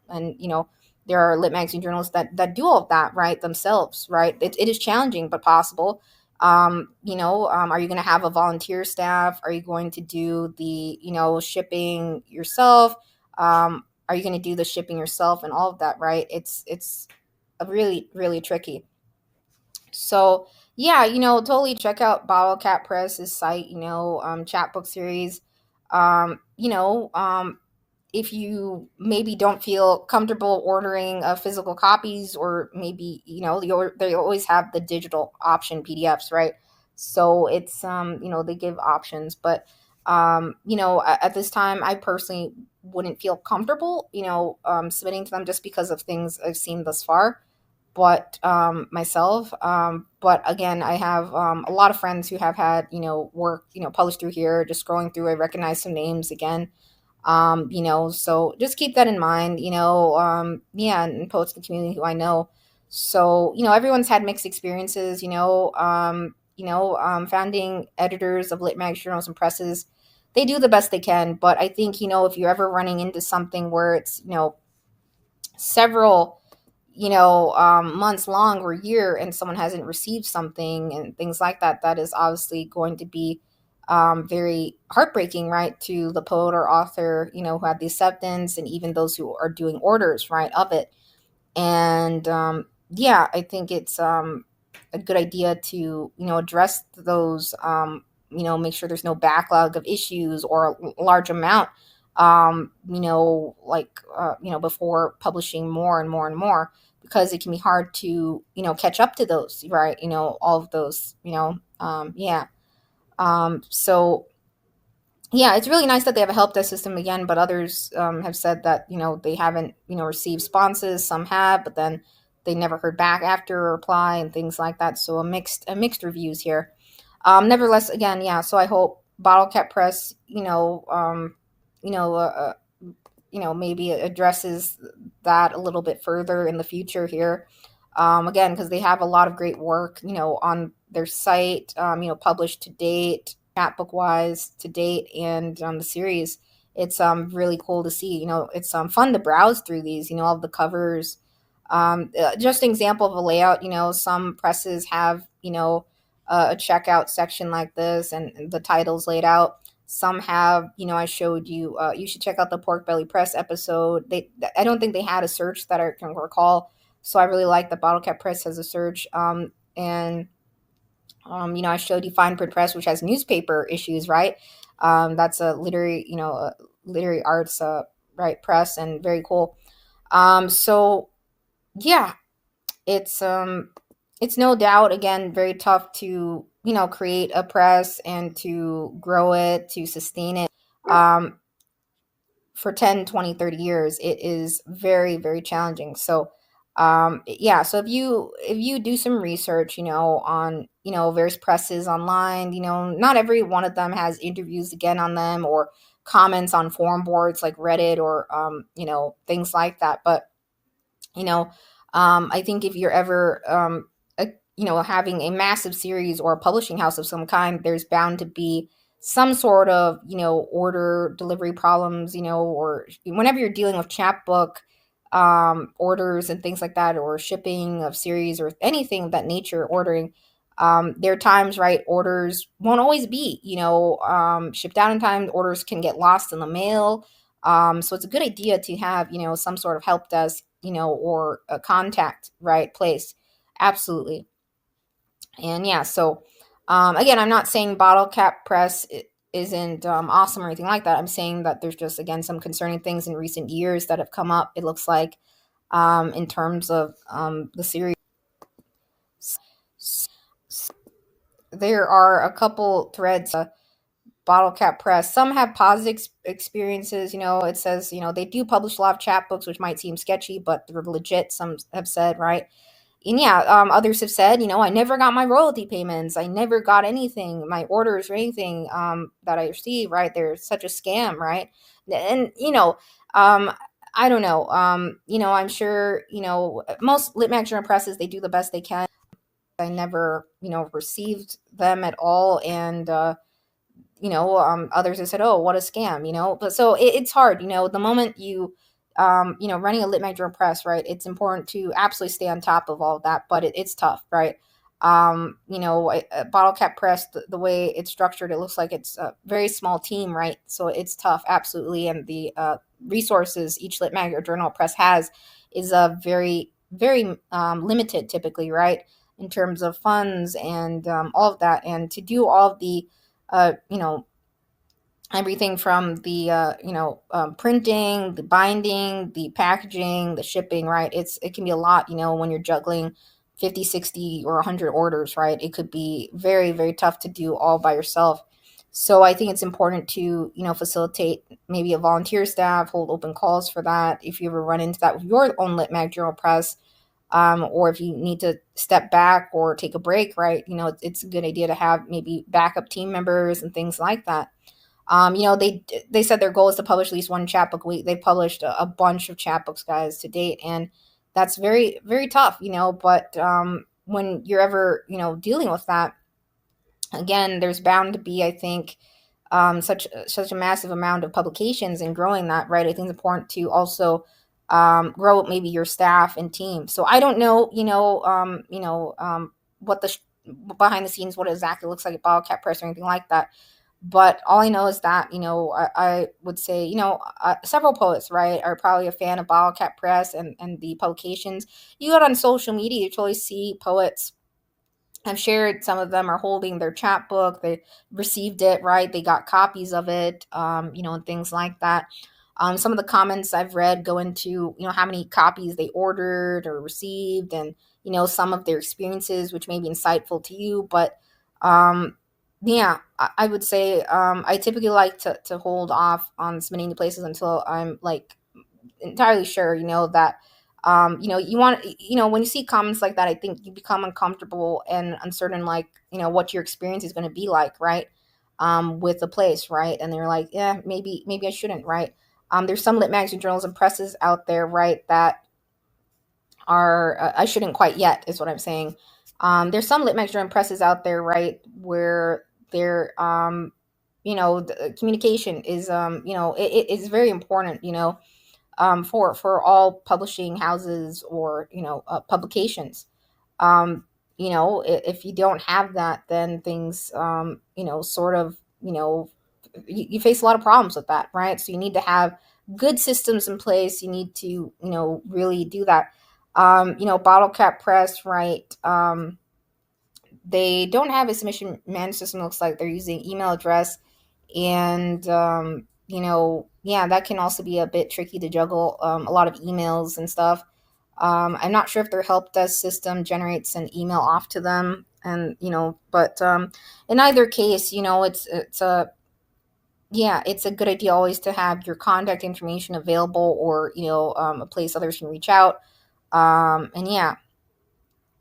[SPEAKER 1] there are lit magazine journals that do all of that right themselves. Right, it is challenging but possible. Are you going to have a volunteer staff? Are you going to do the shipping yourself? Are you going to do the shipping yourself and all of that, right? It's a really, really tricky. So yeah, totally check out Bottlecap Press's site, chapbook series. If you maybe don't feel comfortable ordering physical copies, or maybe they always have the digital option PDFs, right? So it's they give options, but at this time I personally wouldn't feel comfortable submitting to them just because of things I've seen thus far, but myself. But again, I have a lot of friends who have had work published through here. Just scrolling through, I recognize some names again. So just keep that in mind. Yeah, and poets in the community who I know. So everyone's had mixed experiences. Founding editors of lit mag journals and presses, they do the best they can. But I think if you're ever running into something where it's several months long or year and someone hasn't received something and things like that, that is obviously going to be very heartbreaking, right, to the poet or author who had the acceptance, and even those who are doing orders, right, of it. And yeah, I think it's a good idea to address those make sure there's no backlog of issues or a large amount, before publishing more and more and more, because it can be hard to, catch up to those, right? All of those, yeah. So yeah, it's really nice that they have a help desk system again, but others have said that they haven't received responses. Some have, but then they never heard back after a reply and things like that. So a mixed reviews here. Nevertheless, again, yeah. So I hope Bottlecap Press, you know, uh, maybe addresses that a little bit further in the future here. Again, because they have a lot of great work, on their site, published to date, Chapbook wise to date, and the series. It's really cool to see. It's fun to browse through these. All of the covers. Just an example of a layout. Some presses have a checkout section like this, and the titles laid out. Some have, I showed you. You should check out the Pork Belly Press episode. I don't think they had a search that I can recall, so I really like the Bottlecap Press as a search. And I showed you Fine Print Press, which has newspaper issues, right? That's a literary arts, right, press, and very cool. So yeah, it's no doubt, again, very tough to create a press and to grow it, to sustain it. Um, for 10, 20, 30 years, it is very, very challenging. So yeah, so if you do some research, on various presses online, not every one of them has interviews again on them, or comments on forum boards like Reddit, or things like that. But you know I think if you're ever having a massive series or a publishing house of some kind, there's bound to be some sort of order delivery problems, or whenever you're dealing with chapbook orders and things like that, or shipping of series or anything of that nature, ordering. There are times, right, orders won't always be shipped out in time. Orders can get lost in the mail. So it's a good idea to have some sort of help desk, or a contact, right, place. Absolutely. And yeah, so again, I'm not saying Bottle Cap Press isn't awesome or anything like that. I'm saying that there's just, again, some concerning things in recent years that have come up, it looks like, in terms of the series. There are a couple threads. Bottle Cap Press. Some have positive experiences. It says, they do publish a lot of chapbooks, which might seem sketchy, but they're legit. Some have said, right? And yeah, others have said, I never got my royalty payments. I never got anything, my orders or anything that I received, right? They're such a scam, right? And, I don't know. I'm sure, most lit mag journal presses, they do the best they can. I never, received them at all. And, others have said, "Oh, what a scam," But so it's hard, the moment you, running a lit mag journal press, right? It's important to absolutely stay on top of all of that, but it's tough, right? Bottle Cap Press, the way it's structured, it looks like it's a very small team, right? So it's tough, absolutely, and the resources each lit mag or journal press has is very, very limited, typically, right? In terms of funds and all of that, and to do all of the uh, you know, everything from the printing, the binding, the packaging, the shipping, right? It can be a lot, when you're juggling 50, 60, or 100 orders, right? It could be very, very tough to do all by yourself. So I think it's important to, facilitate maybe a volunteer staff, hold open calls for that. If you ever run into that with your own lit mag journal press, or if you need to step back or take a break, right? It's a good idea to have maybe backup team members and things like that. They said their goal is to publish at least one chapbook a week. They published a bunch of chapbooks, guys, to date, and that's very, very tough. But when you're ever dealing with that, again, there's bound to be, I think, such a massive amount of publications, and growing that, right? I think it's important to also grow maybe your staff and team. So I don't know, what the behind the scenes, what it exactly looks like at Bottlecap Press or anything like that. But all I know is that, I would say, several poets, right, are probably a fan of Bottlecap Press and the publications. You go on social media, you totally see poets I've shared some of them are holding their chapbook. They received it, right? They got copies of it, and things like that. Some of the comments I've read go into, how many copies they ordered or received, and, some of their experiences, which may be insightful to you. But um, yeah, I would say I typically like to hold off on submitting to places until I'm like entirely sure, that you want, when you see comments like that, I think you become uncomfortable and uncertain, like, what your experience is going to be like, right? With the place, right? And they're like, yeah, maybe I shouldn't, right? There's some lit magazine journals and presses out there, right, that are I shouldn't quite yet, is what I'm saying. There's some lit magazine presses out there, right, where they're the communication is it is very important, for all publishing houses or publications. If you don't have that, then things sort of you face a lot of problems with that, right? So you need to have good systems in place. You need to really do that. Bottlecap Press, right? They don't have a submission management system. Looks like they're using email address, and yeah, that can also be a bit tricky to juggle, a lot of emails and stuff. I'm not sure if their help desk system generates an email off to them, and but in either case, it's a yeah, it's a good idea always to have your contact information available, or a place others can reach out. And yeah,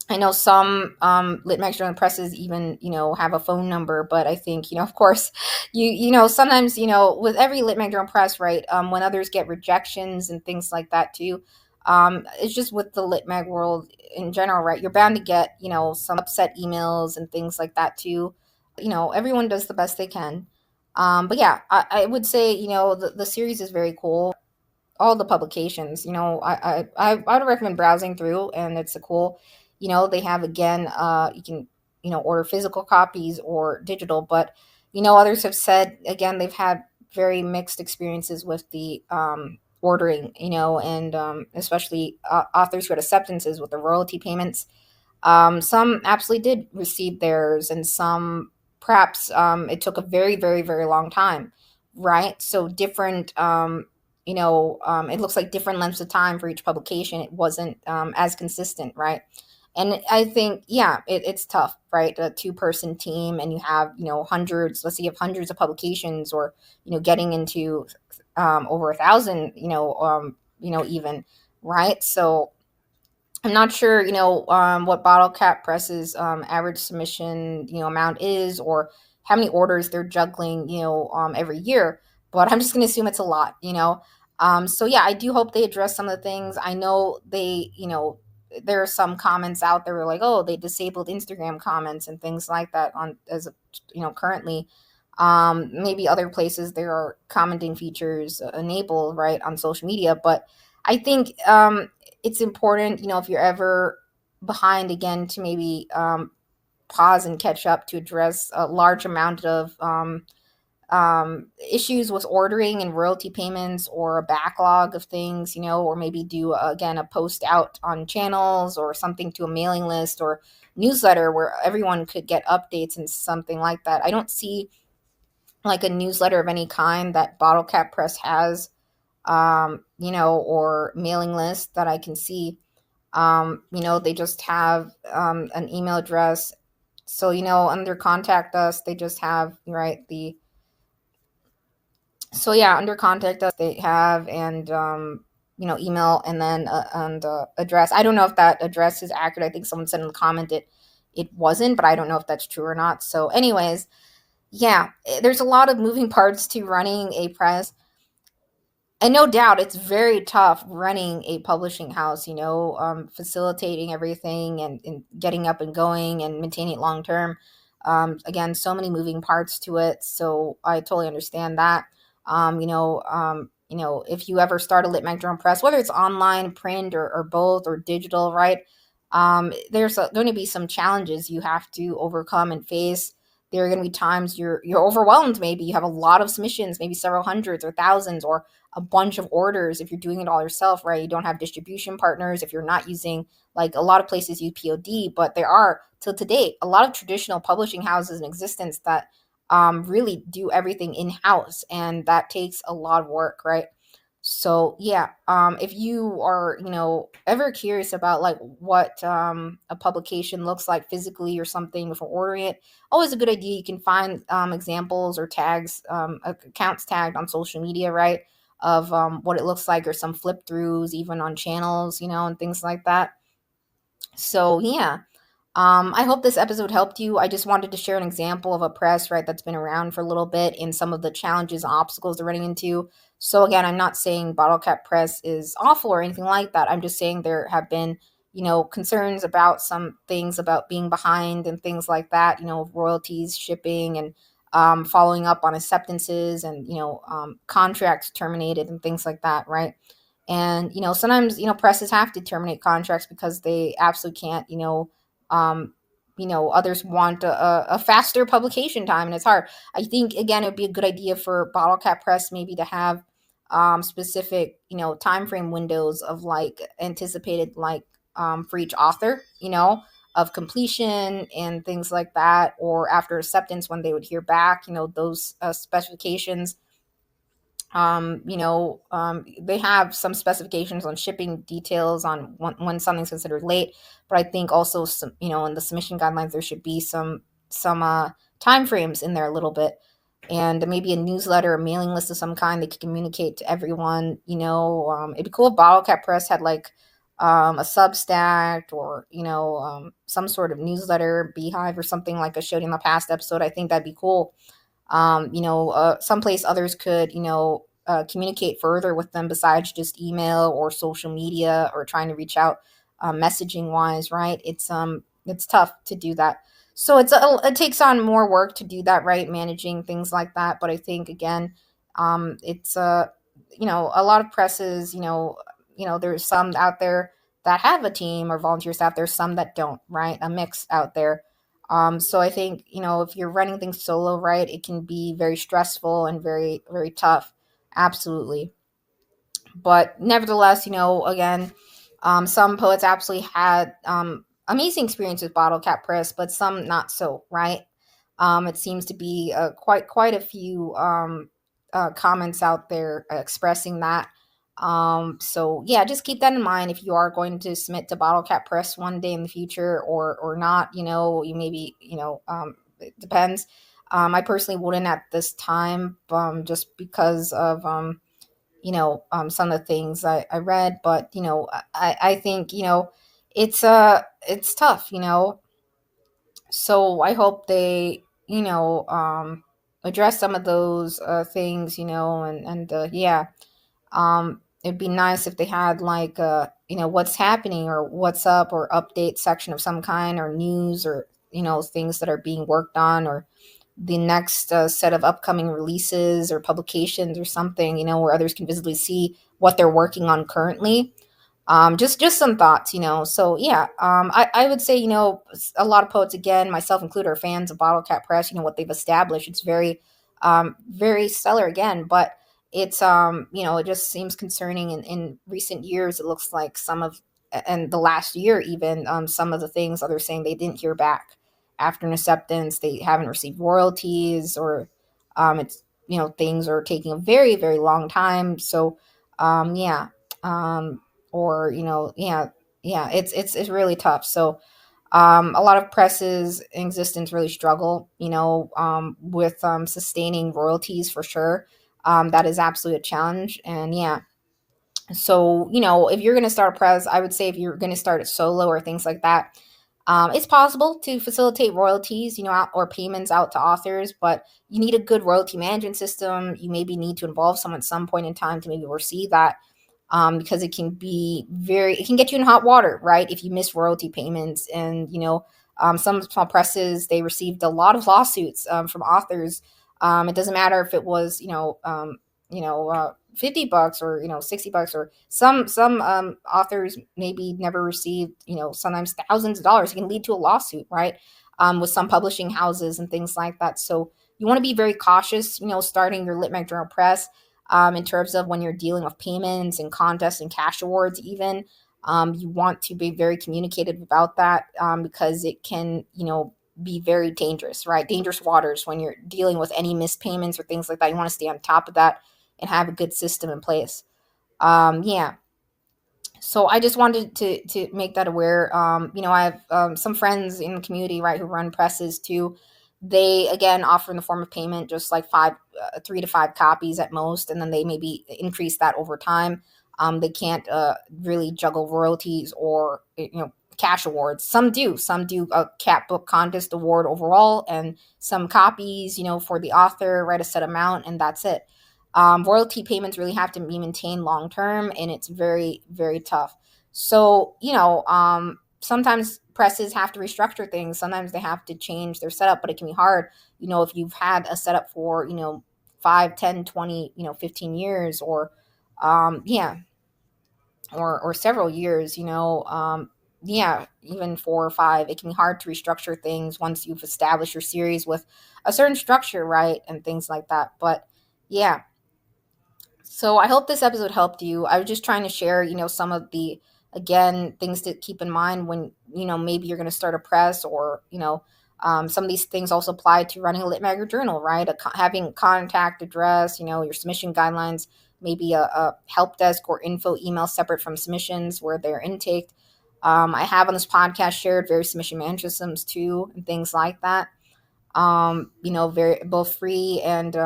[SPEAKER 1] I know some lit magazine presses even have a phone number, but I think of course, sometimes with every lit magazine press, right? When others get rejections and things like that too, it's just with the lit mag world in general, right? You're bound to get some upset emails and things like that too. Everyone does the best they can. But yeah, I would say the series is very cool. All the publications, I would recommend browsing through, and it's a cool, they have, again, you can order physical copies or digital, but others have said, again, they've had very mixed experiences with the ordering, and especially authors who had acceptances with the royalty payments. Some absolutely did receive theirs, and some perhaps it took a very, very, very long time, right? So different, it looks like different lengths of time for each publication. It wasn't as consistent, right? And I think, yeah, it's tough, right? A two-person team, and you have, hundreds. Let's say you have hundreds of publications, or getting into over 1,000, even, right? So I'm not sure, what Bottle Cap Press's average submission, amount is, or how many orders they're juggling, every year. But I'm just going to assume it's a lot, So yeah, I do hope they address some of the things. I know they, there are some comments out there where like, oh, they disabled Instagram comments and things like that on as of, currently. Maybe other places there are commenting features enabled, right, on social media, but I think it's important, if you're ever behind again, to maybe pause and catch up to address a large amount of issues with ordering and royalty payments, or a backlog of things, or maybe do, again, a post out on channels, or something to a mailing list or newsletter where everyone could get updates and something like that. I don't see like a newsletter of any kind that Bottlecap Press has, or mailing list that I can see. They just have an email address. So, under contact us, they just have, right, so yeah, under contact us, they have, and, email, and then and address. I don't know if that address is accurate. I think someone said in the comment it wasn't, but I don't know if that's true or not. So anyways, yeah, there's a lot of moving parts to running a press. And no doubt, it's very tough running a publishing house, facilitating everything, and getting up and going and maintaining it long term. Again, so many moving parts to it. So I totally understand that. If you ever start a lit mag journal press, whether it's online, print, or both, or digital, right? There's going to be some challenges you have to overcome and face. There are going to be times you're overwhelmed. Maybe you have a lot of submissions, maybe several hundreds or thousands, or a bunch of orders if you're doing it all yourself, right? You don't have distribution partners if you're not using, like, a lot of places use POD, but there are, till today, a lot of traditional publishing houses in existence that really do everything in house, and that takes a lot of work, right? So yeah, if you are, ever curious about like what a publication looks like physically or something before ordering it, always a good idea. You can find examples or tags, accounts tagged on social media, right, of what it looks like, or some flip throughs even on channels, and things like that. So yeah, I hope this episode helped you. I just wanted to share an example of a press, right, that's been around for a little bit, and some of the challenges and obstacles they're running into. So again, I'm not saying Bottlecap Press is awful or anything like that. I'm just saying there have been, concerns about some things about being behind and things like that, royalties, shipping, and following up on acceptances, and, contracts terminated and things like that, right? And, sometimes, presses have to terminate contracts because they absolutely can't, um, others want a faster publication time, and it's hard. I think, again, it would be a good idea for Bottlecap Press maybe to have specific, time frame windows of like anticipated, like for each author, of completion and things like that, or after acceptance when they would hear back, those specifications. They have some specifications on shipping details on when something's considered late, but I think also some, in the submission guidelines there should be some time frames in there a little bit, and maybe a newsletter or mailing list of some kind they could communicate to everyone. It'd be cool if Bottlecap Press had like a Substack, or some sort of newsletter, Beehive, or something like I showed in the past episode. I think that'd be cool. Someplace others could, communicate further with them besides just email or social media, or trying to reach out messaging wise, right? It's tough to do that. So it takes on more work to do that, right? Managing things like that. But I think, again, it's a lot of presses, there's some out there that have a team or volunteer staff. There's some that don't, right? A mix out there. So I think, if you're running things solo, right, it can be very stressful and very, very tough. Absolutely. But nevertheless, again, some poets absolutely had amazing experience with Bottlecap Press, but some not so, right? It seems to be quite a few comments out there expressing that. So yeah, just keep that in mind if you are going to submit to Bottlecap Press one day in the future, or not. You maybe, it depends. I personally wouldn't at this time, just because of some of the things I read. But I think, it's tough. So I hope they, address some of those things, and yeah. It'd be nice if they had like what's happening, or what's up, or update section of some kind, or news, or things that are being worked on, or the next set of upcoming releases or publications, or something, where others can visibly see what they're working on currently. Just some thoughts. So yeah, I would say, a lot of poets, again, myself included, are fans of Bottlecap Press. What they've established, it's very very stellar, again. But it's it just seems concerning in recent years. It looks like some of, and the last year even, some of the things others saying they didn't hear back after an acceptance. They haven't received royalties, or it's, things are taking a very, very long time. So yeah. Or yeah, it's really tough. So a lot of presses in existence really struggle, with sustaining royalties, for sure. That is absolutely a challenge. And yeah, so if you're going to start a press, I would say, if you're going to start it solo or things like that, it's possible to facilitate royalties, or payments out to authors, but you need a good royalty management system. You maybe need to involve someone at some point in time to maybe oversee that, because it can get you in hot water, right? If you miss royalty payments. And, some small presses, they received a lot of lawsuits from authors. It doesn't matter if it was, $50 or, $60, or some authors maybe never received, sometimes thousands of dollars. It can lead to a lawsuit, right? with some publishing houses and things like that. So you want to be very cautious, starting your Lit Mag Journal press, in terms of when you're dealing with payments and contests and cash awards, even. You want to be very communicative about that, because it can, be very dangerous, right? Dangerous waters when you're dealing with any missed payments or things like that. You want to stay on top of that and have a good system in place. Yeah. So I just wanted to make that aware. I have some friends in the community, right, who run presses too. They again offer in the form of payment, just like 3 to 5 copies at most, and then they maybe increase that over time. They can't really juggle royalties or cash awards. Some do. Some do a Chapbook contest award overall, and some copies, for the author, right, a set amount, and that's it. Royalty payments really have to be maintained long term, and it's very, very tough. So, sometimes presses have to restructure things. Sometimes they have to change their setup, but it can be hard, if you've had a setup for, 5, 10, 20, 15 years, or, yeah, or several years, yeah, even 4 or 5. It can be hard to restructure things once you've established your series with a certain structure, right, and things like that. But yeah, so I hope this episode helped you. I was just trying to share, some of the, again, things to keep in mind when, maybe you're going to start a press, or, some of these things also apply to running a Lit Mag journal, right? Having contact address, your submission guidelines, maybe a help desk or info email separate from submissions where they're intaked. I have on this podcast shared various submission management systems too, and things like that. Very both free and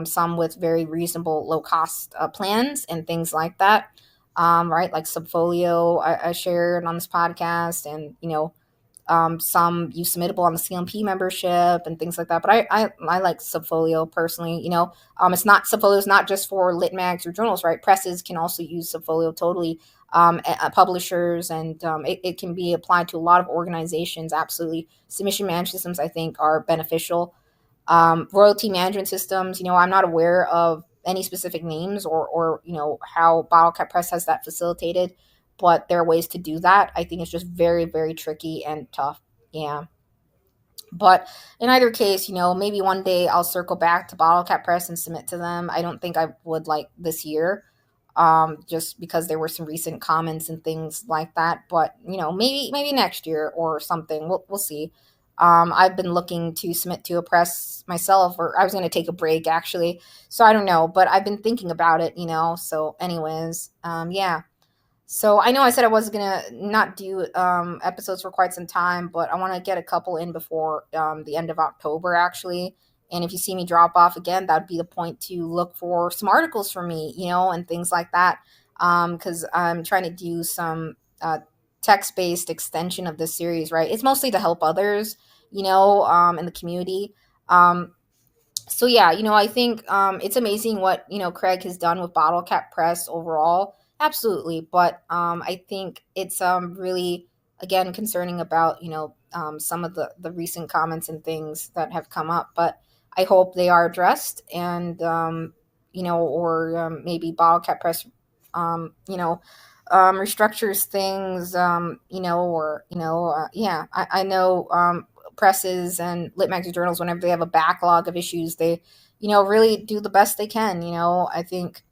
[SPEAKER 1] some with very reasonable low cost plans and things like that. Right, like Subfolio, I shared on this podcast, and some use Submittable on the CMP membership and things like that. But I like Subfolio personally. It's not Subfolio is not just for lit mags or journals, right? Presses can also use Subfolio totally. Publishers, and it can be applied to a lot of organizations. Absolutely, submission management systems I think are beneficial. Royalty management systems, I'm not aware of any specific names, or how Bottlecap Press has that facilitated, but there are ways to do that. I think it's just very, very tricky and tough. Yeah. But in either case, maybe one day I'll circle back to Bottlecap Press and submit to them. I don't think I would like this year, just because there were some recent comments and things like that. But maybe next year or something. We'll see. I've been looking to submit to a press myself, or I was going to take a break actually. So I don't know, but I've been thinking about it. So anyways, yeah. So I know I said I was gonna not do episodes for quite some time, but I want to get a couple in before the end of October, actually. And if you see me drop off again, that'd be the point to look for some articles from me, and things like that. Because I'm trying to do some text-based extension of this series, right? It's mostly to help others, in the community. So yeah, I think it's amazing what Craig has done with Bottlecap Press overall. Absolutely, but I think it's really, again, concerning about some of the recent comments and things that have come up. But I hope they are addressed, and or maybe Bottlecap Press restructures things, or yeah, I know presses and lit magazine journals, whenever they have a backlog of issues, they really do the best they can. I think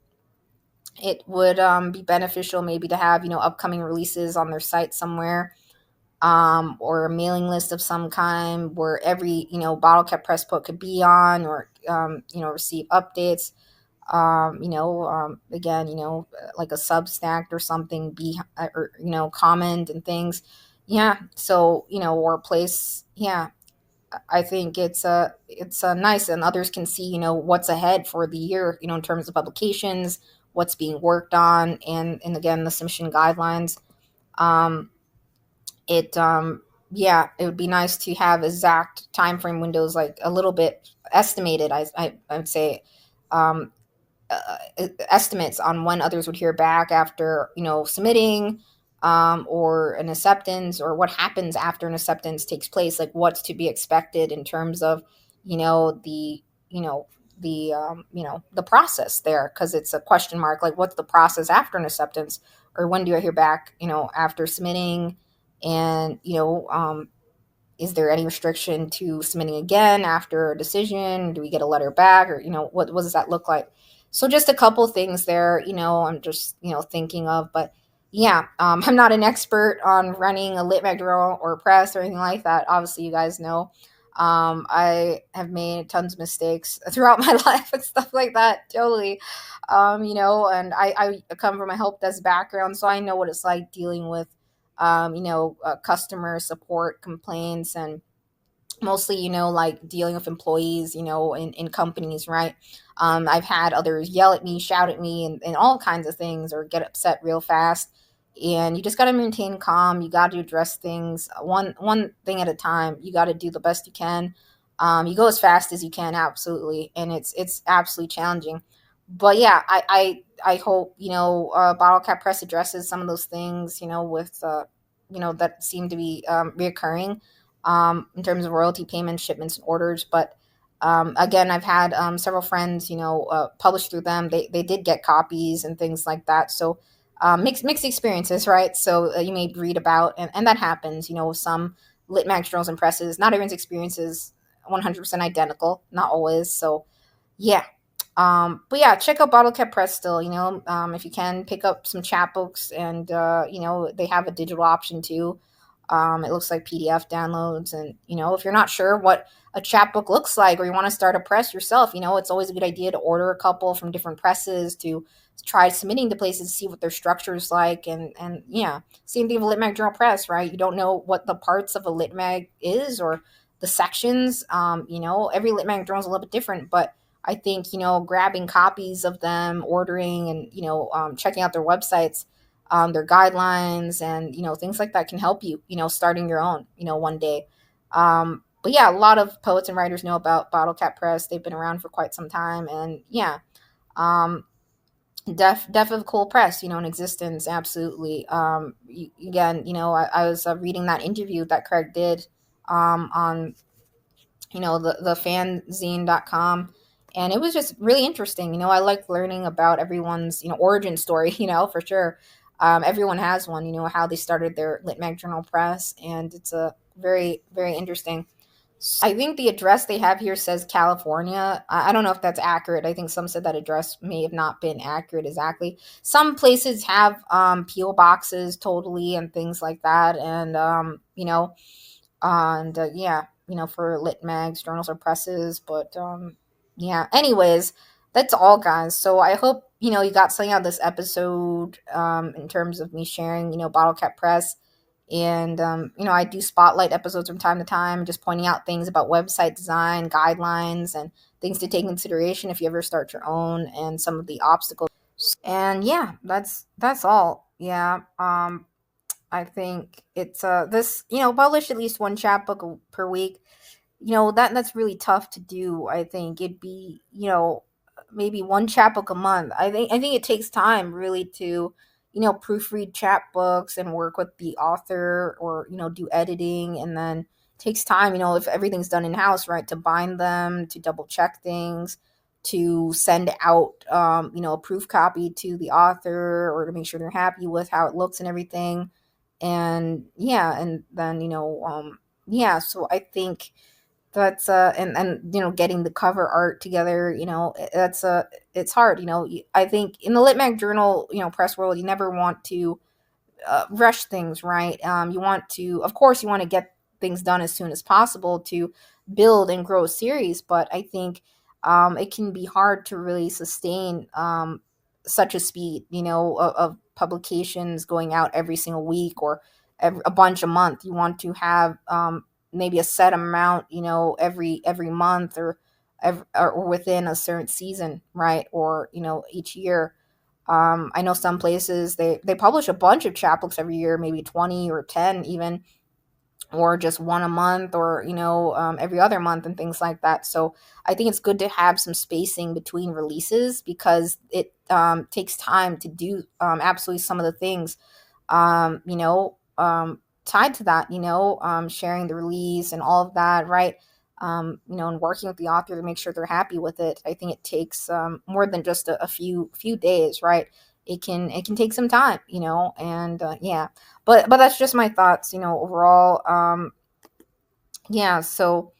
[SPEAKER 1] it would be beneficial maybe to have upcoming releases on their site somewhere, or a mailing list of some kind where every Bottlecap Press book could be on, or receive updates. Again, like a Substack or something, be or comment and things. Yeah, so or a place. Yeah, I think it's nice, and others can see what's ahead for the year, in terms of publications, what's being worked on, and again, the submission guidelines. Um, it Yeah, it would be nice to have exact time frame windows, like a little bit estimated. I would say, um, estimates on when others would hear back after submitting, or an acceptance, or what happens after an acceptance takes place, like what's to be expected in terms of the the process there, because it's a question mark, like what's the process after an acceptance, or when do I hear back after submitting, and is there any restriction to submitting again after a decision? Do we get a letter back, or what does that look like? So just a couple things there, I'm just thinking of, but yeah, I'm not an expert on running a lit mag journal or press or anything like that. Obviously, you guys know. I have made tons of mistakes throughout my life and stuff like that. Totally. And I come from a help desk background, so I know what it's like dealing with, customer support complaints, and mostly like dealing with employees in companies, right? I've had others yell at me, shout at me, and all kinds of things, or get upset real fast, and you just got to maintain calm. You got to address things one thing at a time. You got to do the best you can. You go as fast as you can, absolutely, and it's absolutely challenging. But yeah, I hope Bottlecap Press addresses some of those things, with that seem to be reoccurring, in terms of royalty payments, shipments, and orders. But again, I've had several friends, publish through them. They did get copies and things like that. So mixed experiences, right? So you may read about, and that happens, with some lit mag journals and presses. Not everyone's experience is 100% identical, not always. So yeah. But yeah, check out Bottlecap Press still, if you can pick up some chapbooks, and, they have a digital option too. It looks like PDF downloads. And, if you're not sure what a chapbook looks like, or you want to start a press yourself, it's always a good idea to order a couple from different presses to try submitting to places to see what their structure is like. And yeah, same thing with a lit mag journal press, right? You don't know what the parts of a lit mag is, or the sections. Every lit mag journal is a little bit different, but I think, grabbing copies of them, ordering, and, checking out their websites, their guidelines, and, things like that can help you, starting your own, one day. But yeah, a lot of poets and writers know about Bottlecap Press. They've been around for quite some time. And yeah, um, def of cool press, in existence. Absolutely. Again, I was reading that interview that Craig did, on the fanzine.com, and it was just really interesting. I like learning about everyone's origin story, for sure. Everyone has one, how they started their lit mag journal press, and it's a very, very interesting. I think the address they have here says California. I don't know if that's accurate. I think some said that address may have not been accurate exactly. Some places have PO boxes totally, and things like that, and yeah, for lit mags, journals, or presses. But yeah, anyways, that's all, guys. So I hope you got something out of this episode, in terms of me sharing Bottlecap Press. And I do spotlight episodes from time to time, just pointing out things about website design guidelines and things to take into consideration if you ever start your own, and some of the obstacles. And yeah, that's all. Yeah. I think it's this, publish at least one chapbook per week. That's really tough to do. I think it'd be, maybe one chapbook a month. I think it takes time really to, proofread chapbooks and work with the author, or, do editing, and then takes time, if everything's done in house, right, to bind them, to double check things, to send out, a proof copy to the author, or to make sure they're happy with how it looks and everything. And yeah, and then yeah, so I think that's and getting the cover art together, that's it's hard. I think in the lit mag journal press world, you never want to rush things, right? You want to, of course, you want to get things done as soon as possible to build and grow a series, but I think it can be hard to really sustain such a speed, of publications going out every single week, or a bunch a month. You want to have maybe a set amount, every month, or within a certain season, right? Or each year. I know some places they publish a bunch of chapbooks every year, maybe 20 or 10 even, or just one a month, or every other month, and things like that. So I think it's good to have some spacing between releases, because it takes time to do absolutely some of the things um, you know, tied to that, sharing the release and all of that, right? And working with the author to make sure they're happy with it. I think it takes more than just a few days, right? It can take some time, and yeah, but that's just my thoughts, overall. yeah, so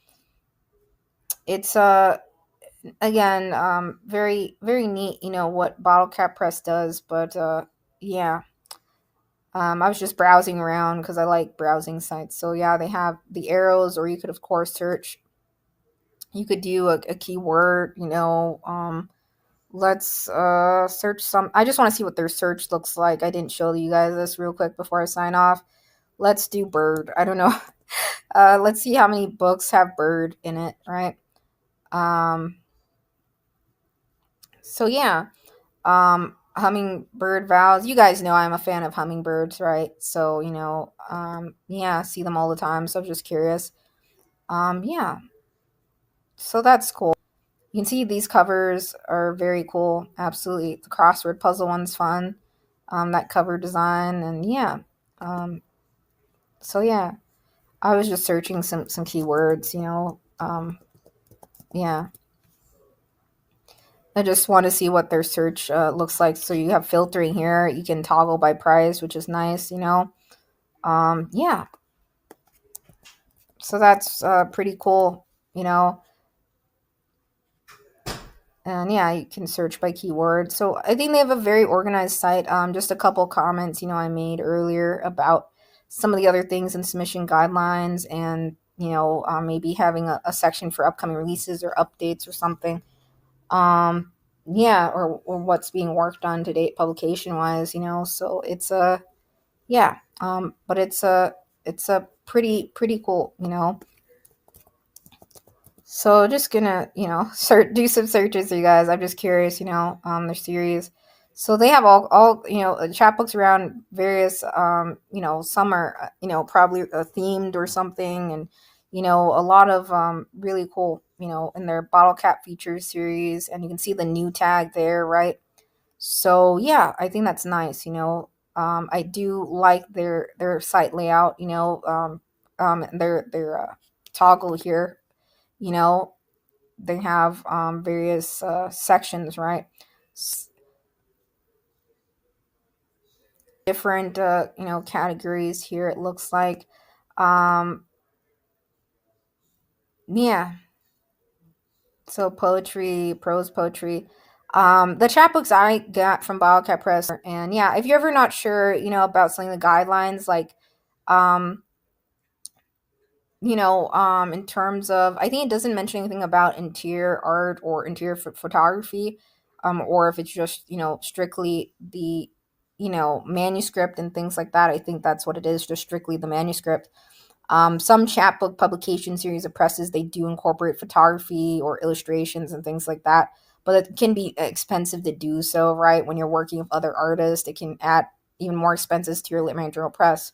[SPEAKER 1] it's again, very very neat, what Bottlecap Press does. But yeah, I was just browsing around because I like browsing sites. So yeah, they have the arrows, or you could of course search. You could do a keyword. Let's search some. I just want to see what their search looks like. I didn't show you guys this real quick before I sign off. Let's do bird. I don't know. Let's see how many books have bird in it, right? Um, so yeah, hummingbird vows. You guys know I'm a fan of hummingbirds, right? So yeah, I see them all the time. So I'm just curious. Yeah, so that's cool. You can see these covers are very cool. Absolutely, the crossword puzzle one's fun. That cover design, and yeah. Um, so yeah, I was just searching some keywords. Yeah, I just want to see what their search looks like. So you have filtering here. You can toggle by price, which is nice. Yeah, so that's pretty cool. You know, and yeah, you can search by keyword. So I think they have a very organized site. Just a couple comments, I made earlier about some of the other things in submission guidelines, and maybe having a section for upcoming releases or updates or something. Yeah, or what's being worked on to date publication wise. So it's a yeah. But it's a pretty cool. So just gonna, search, do some searches, you guys. I'm just curious, their series. So they have all chapbooks around various, some are, probably themed or something, and a lot of really cool, in their bottle cap features series, and you can see the new tag there, right? So yeah, I think that's nice. I do like their site layout. Their toggle here. You know, they have various sections, right? Different categories here. It looks like, um, yeah. So poetry, prose poetry. The chapbooks I got from Bottlecap Press, and yeah, if you're ever not sure, about some of the guidelines, like, um, in terms of, I think it doesn't mention anything about interior art or interior photography, or if it's just, strictly the, manuscript and things like that. I think that's what it is, just strictly the manuscript. Some chapbook publication series of presses, they do incorporate photography or illustrations and things like that, but it can be expensive to do so, right? When you're working with other artists, it can add even more expenses to your lit journal press.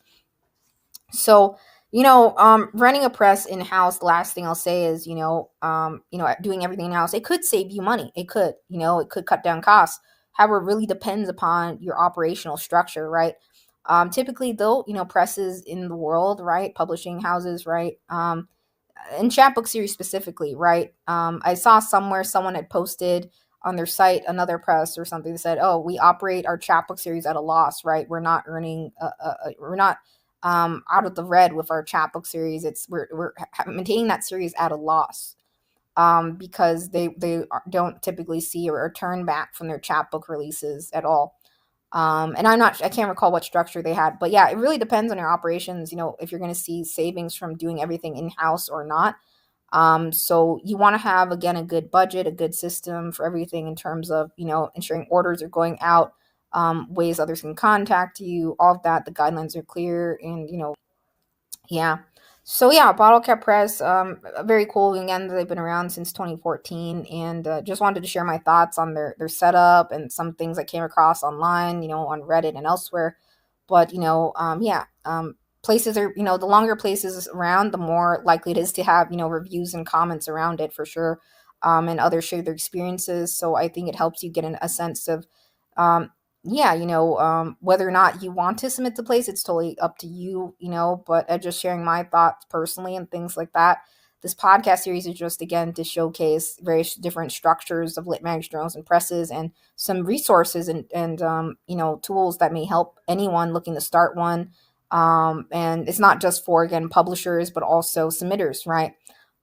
[SPEAKER 1] So, running a press in house, the last thing I'll say is, doing everything in house, it could save you money. It could cut down costs. However, it really depends upon your operational structure, right? Typically, though, presses in the world, right? Publishing houses, right? In chapbook series specifically, right? I saw somewhere someone had posted on their site, another press or something, that said, "Oh, we operate our chapbook series at a loss, right? We're not earning, we're not out of the red with our chapbook series. We're maintaining that series at a loss." Because they don't typically see a return back from their chapbook releases at all. And I can't recall what structure they had, but yeah, it really depends on your operations. If you're going to see savings from doing everything in house or not. So you want to have, again, a good budget, a good system for everything in terms of, ensuring orders are going out, ways others can contact you, all of that. The guidelines are clear, and, yeah. So yeah, Bottlecap Press, very cool. Again, they've been around since 2014, and just wanted to share my thoughts on their setup and some things I came across online, on Reddit and elsewhere. But yeah, places are, the longer places around, the more likely it is to have, reviews and comments around it, for sure, and others share their experiences. So I think it helps you get a sense of, um, yeah, whether or not you want to submit the place, it's totally up to you, but just sharing my thoughts personally and things like that. This podcast series is just, again, to showcase various different structures of lit mag journals and presses, and some resources and tools that may help anyone looking to start one. And it's not just for, again, publishers, but also submitters, right?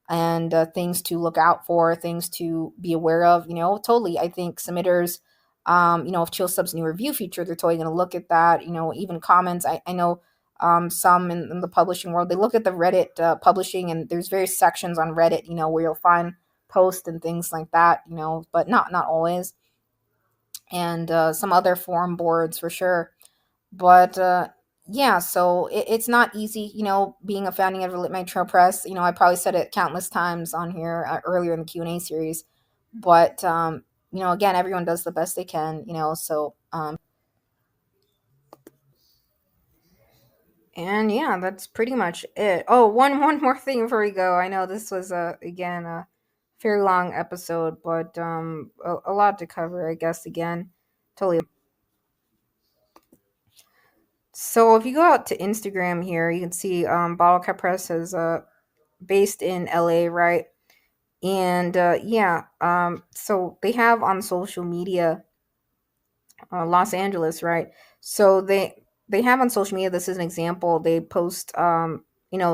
[SPEAKER 1] And things to look out for, things to be aware of. Totally. I think submitters, if Chill Sub's new review feature, they're totally going to look at that. Even comments. I know some in the publishing world, they look at the Reddit publishing, and there's various sections on Reddit, where you'll find posts and things like that, but not always. And some other forum boards for sure. But yeah, so it's not easy, being a founding editor of Lit Trail Press. I probably said it countless times on here earlier in the Q&A series. But, again, everyone does the best they can, so. And yeah, that's pretty much it. Oh, one more thing before we go. I know this was, again, a fairly long episode, but a lot to cover, I guess, again. Totally. So if you go out to Instagram here, you can see Bottlecap Press is based in LA, right? And yeah, so they have on social media, Los Angeles, right? So they have on social media. This is an example. They post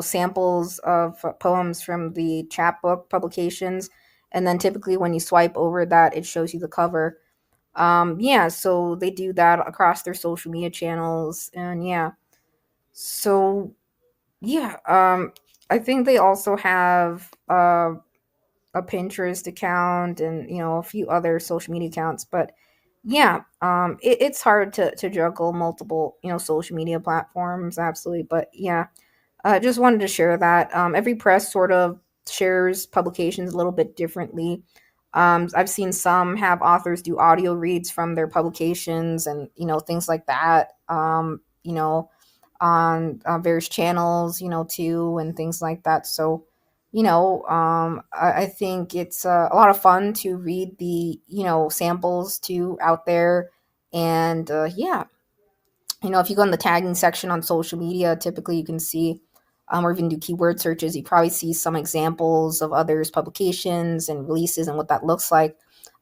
[SPEAKER 1] samples of poems from the Chapbook publications, and then typically when you swipe over that, it shows you the cover. Yeah, so they do that across their social media channels, and yeah, so yeah, I think they also have a Pinterest account, and a few other social media accounts. But yeah, it's hard to juggle multiple social media platforms, absolutely. But yeah, just wanted to share that. Every press sort of shares publications a little bit differently. I've seen some have authors do audio reads from their publications, and things like that. On various channels, too, and things like that. So, I think it's a lot of fun to read the samples too out there. And yeah, if you go in the tagging section on social media, typically you can see, or even do keyword searches, you probably see some examples of others' publications and releases and what that looks like.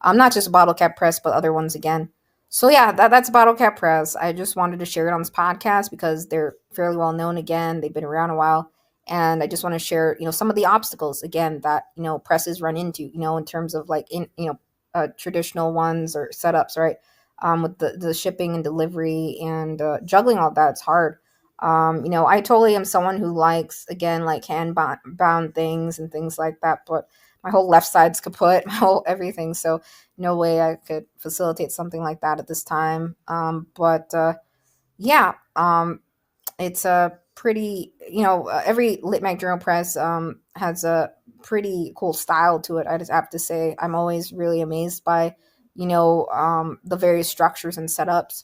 [SPEAKER 1] Not just Bottlecap Press, but other ones again. So yeah, that's Bottlecap Press. I just wanted to share it on this podcast because they're fairly well known. Again, they've been around a while, and I just want to share, some of the obstacles again that presses run into, in terms of like traditional ones or setups, right? With the shipping and delivery and juggling all that. It's hard. I totally am someone who likes, again, like bound things and things like that, but my whole left side's kaput, my whole everything. So no way I could facilitate something like that at this time. But yeah, it's a pretty, every Lit Mag Journal Press has a pretty cool style to it. I just have to say, I'm always really amazed by, the various structures and setups.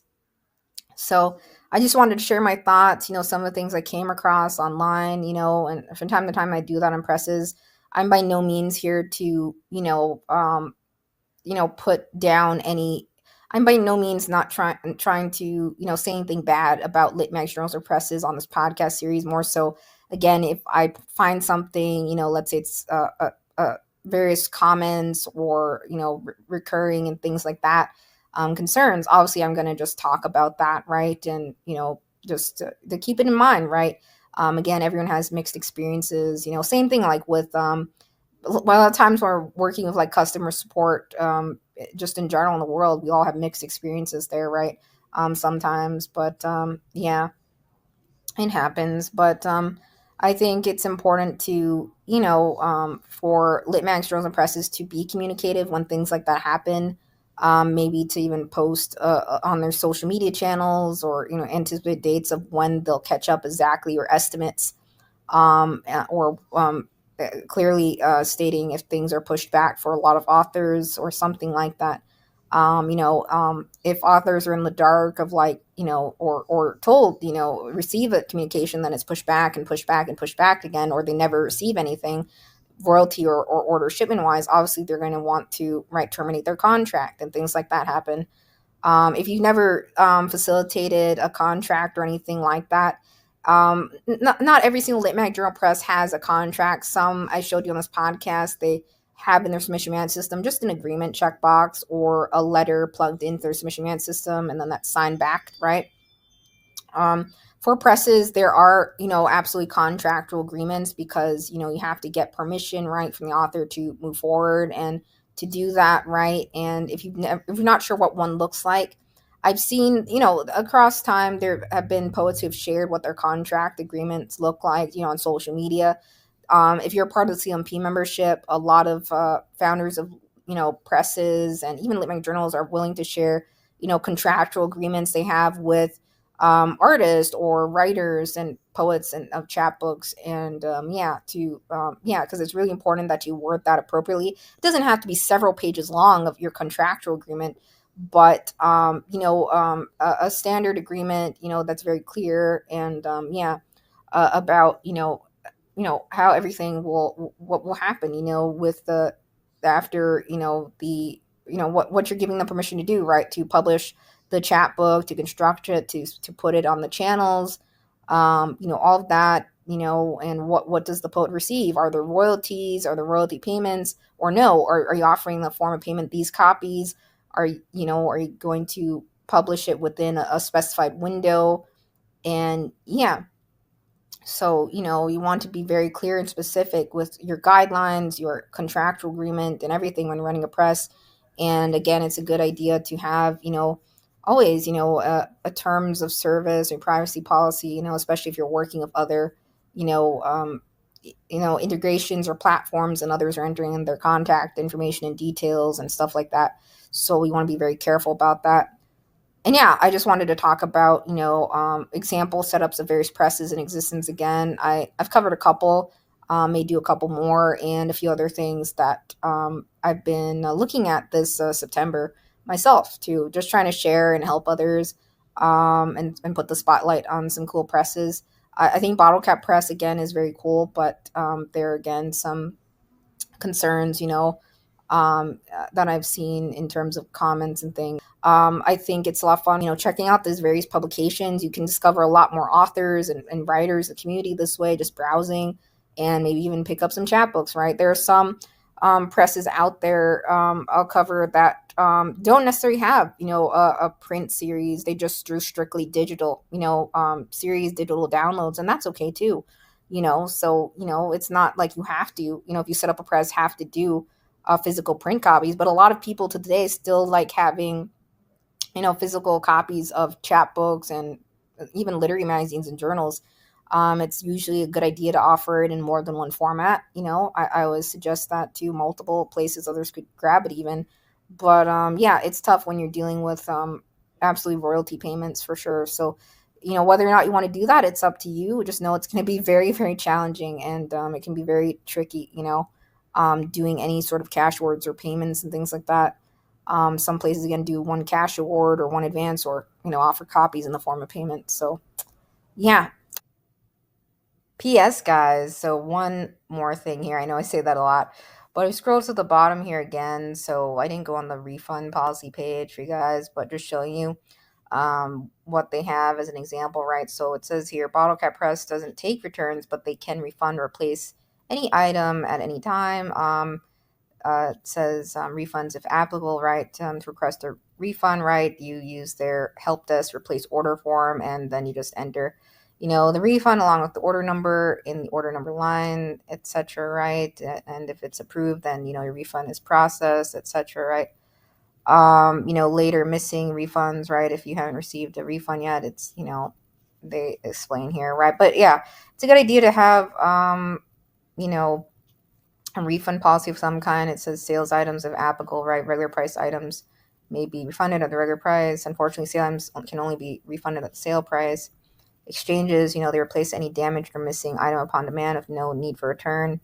[SPEAKER 1] So I just wanted to share my thoughts, some of the things I came across online, and from time to time I do that on presses. I'm by no means here to, put down any. I'm by no means not trying to, say anything bad about lit mag journals or presses on this podcast series. More so, again, if I find something, let's say it's various comments or recurring and things like that, concerns. Obviously, I'm going to just talk about that, right? And just to keep it in mind, right? Again, everyone has mixed experiences. Same thing like with a lot of times when we're working with like customer support, just in general in the world, we all have mixed experiences there, right? Sometimes, but yeah, it happens. But I think it's important to, for lit mags, journals, and presses to be communicative when things like that happen. Maybe to even post on their social media channels, or anticipate dates of when they'll catch up exactly, or estimates, or clearly stating if things are pushed back for a lot of authors or something like that. If authors are in the dark of like, or told, receive a communication, then it's pushed back and pushed back and pushed back again, or they never receive anything royalty or order shipment wise, obviously they're going to want to, right, terminate their contract, and things like that happen. If you've never facilitated a contract or anything like that, not every single Lit Mag Journal Press has a contract. Some I showed you on this podcast, they have in their submission management system just an agreement checkbox or a letter plugged into their submission management system, and then that's signed back, right? For presses, there are, absolutely contractual agreements because, you have to get permission, right, from the author to move forward and to do that, right? And if you're not sure what one looks like, I've seen, across time, there have been poets who have shared what their contract agreements look like, on social media. If you're a part of the CMP membership, a lot of founders of presses and even lit mag journals are willing to share contractual agreements they have with artists or writers and poets and of chapbooks, and because it's really important that you word that appropriately. It doesn't have to be several pages long of your contractual agreement, but a standard agreement that's very clear, and about how everything what will happen with the after the what you're giving them permission to do, right, to publish the chapbook, to construct it, to put it on the channels, all of that, and what does the poet receive? Are there royalties? Are there royalty payments? Or no, are you offering the form of payment these copies? Are you going to publish it within a specified window? And so, you want to be very clear and specific with your guidelines, your contractual agreement, and everything when running a press. And again, it's a good idea to have, always, a terms of service or privacy policy, especially if you're working with other, you know, um, integrations or platforms, and others are entering in their contact information and details and stuff like that. So we want to be very careful about that. And yeah, I just wanted to talk about, example setups of various presses in existence again. I've covered a couple, may do a couple more, and a few other things that I've been looking at this September myself, too, just trying to share and help others, and put the spotlight on some cool presses. I think Bottlecap Press, again, is very cool, but there are, again, some concerns, that I've seen in terms of comments and things. I think it's a lot of fun, checking out these various publications. You can discover a lot more authors and writers, the community this way, just browsing, and maybe even pick up some chapbooks, right? There are some presses out there, I'll cover, that don't necessarily have, a print series. They just do strictly digital, series, digital downloads, and that's okay too. So, it's not like you have to, if you set up a press, have to do physical print copies. But a lot of people today still like having, physical copies of chapbooks and even literary magazines and journals. It's usually a good idea to offer it in more than one format. I always suggest that to multiple places others could grab it even. But yeah, it's tough when you're dealing with absolutely royalty payments for sure. So, whether or not you want to do that, it's up to you. Just know it's going to be very, very challenging, and it can be very tricky, doing any sort of cash awards or payments and things like that. Some places, again, do one cash award or one advance, or, offer copies in the form of payment. So, yeah. P.S. guys, so one more thing here. I know I say that a lot, but I scrolled to the bottom here again. So I didn't go on the refund policy page for you guys, but just showing you what they have as an example, right? So it says here, Bottlecap Press doesn't take returns, but they can refund or replace any item at any time. It says refunds if applicable, right? To request a refund, right? You use their help desk replace order form, and then you just enter, the refund along with the order number in the order number line, etc., right? And if it's approved, then your refund is processed, etc., right? Later missing refunds, right? If you haven't received a refund yet, it's, they explain here, right? But yeah, it's a good idea to have, you know, a refund policy of some kind. It says sales items if applicable, right? Regular price items may be refunded at the regular price. Unfortunately, sale items can only be refunded at the sale price. Exchanges, they replace any damaged or missing item upon demand with no need for return.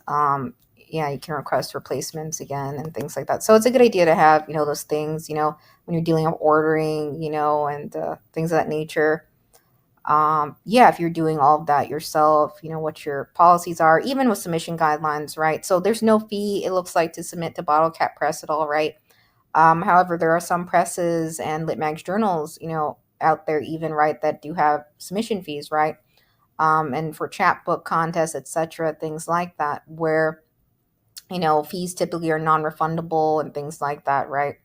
[SPEAKER 1] Yeah, you can request replacements again and things like that. So it's a good idea to have, those things, when you're dealing with ordering, and things of that nature. Yeah, if you're doing all of that yourself, what your policies are, even with submission guidelines, right? So there's no fee, it looks like, to submit to Bottlecap Press at all, right? However, there are some presses and lit mag journals, out there even, right, that do have submission fees, right? And for chapbook contests, etc., things like that, where, fees typically are non-refundable and things like that, right?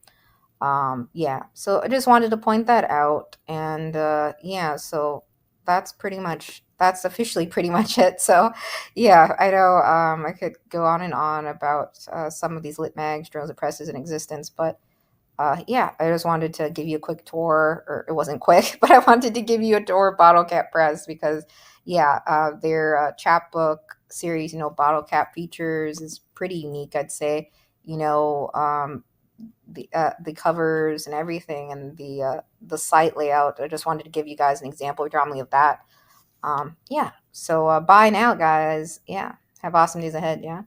[SPEAKER 1] Yeah, so I just wanted to point that out. And yeah, so that's officially pretty much it. So yeah, I know I could go on about some of these lit mags, journals, and presses in existence, but yeah, I just wanted to give you a quick tour, or it wasn't quick, but I wanted to give you a tour of Bottlecap Press because, yeah, their chapbook series, Bottlecap features is pretty unique, I'd say. The covers and everything, and the site layout. I just wanted to give you guys an example, dramly of that. Yeah. So bye now, guys. Yeah. Have awesome days ahead. Yeah.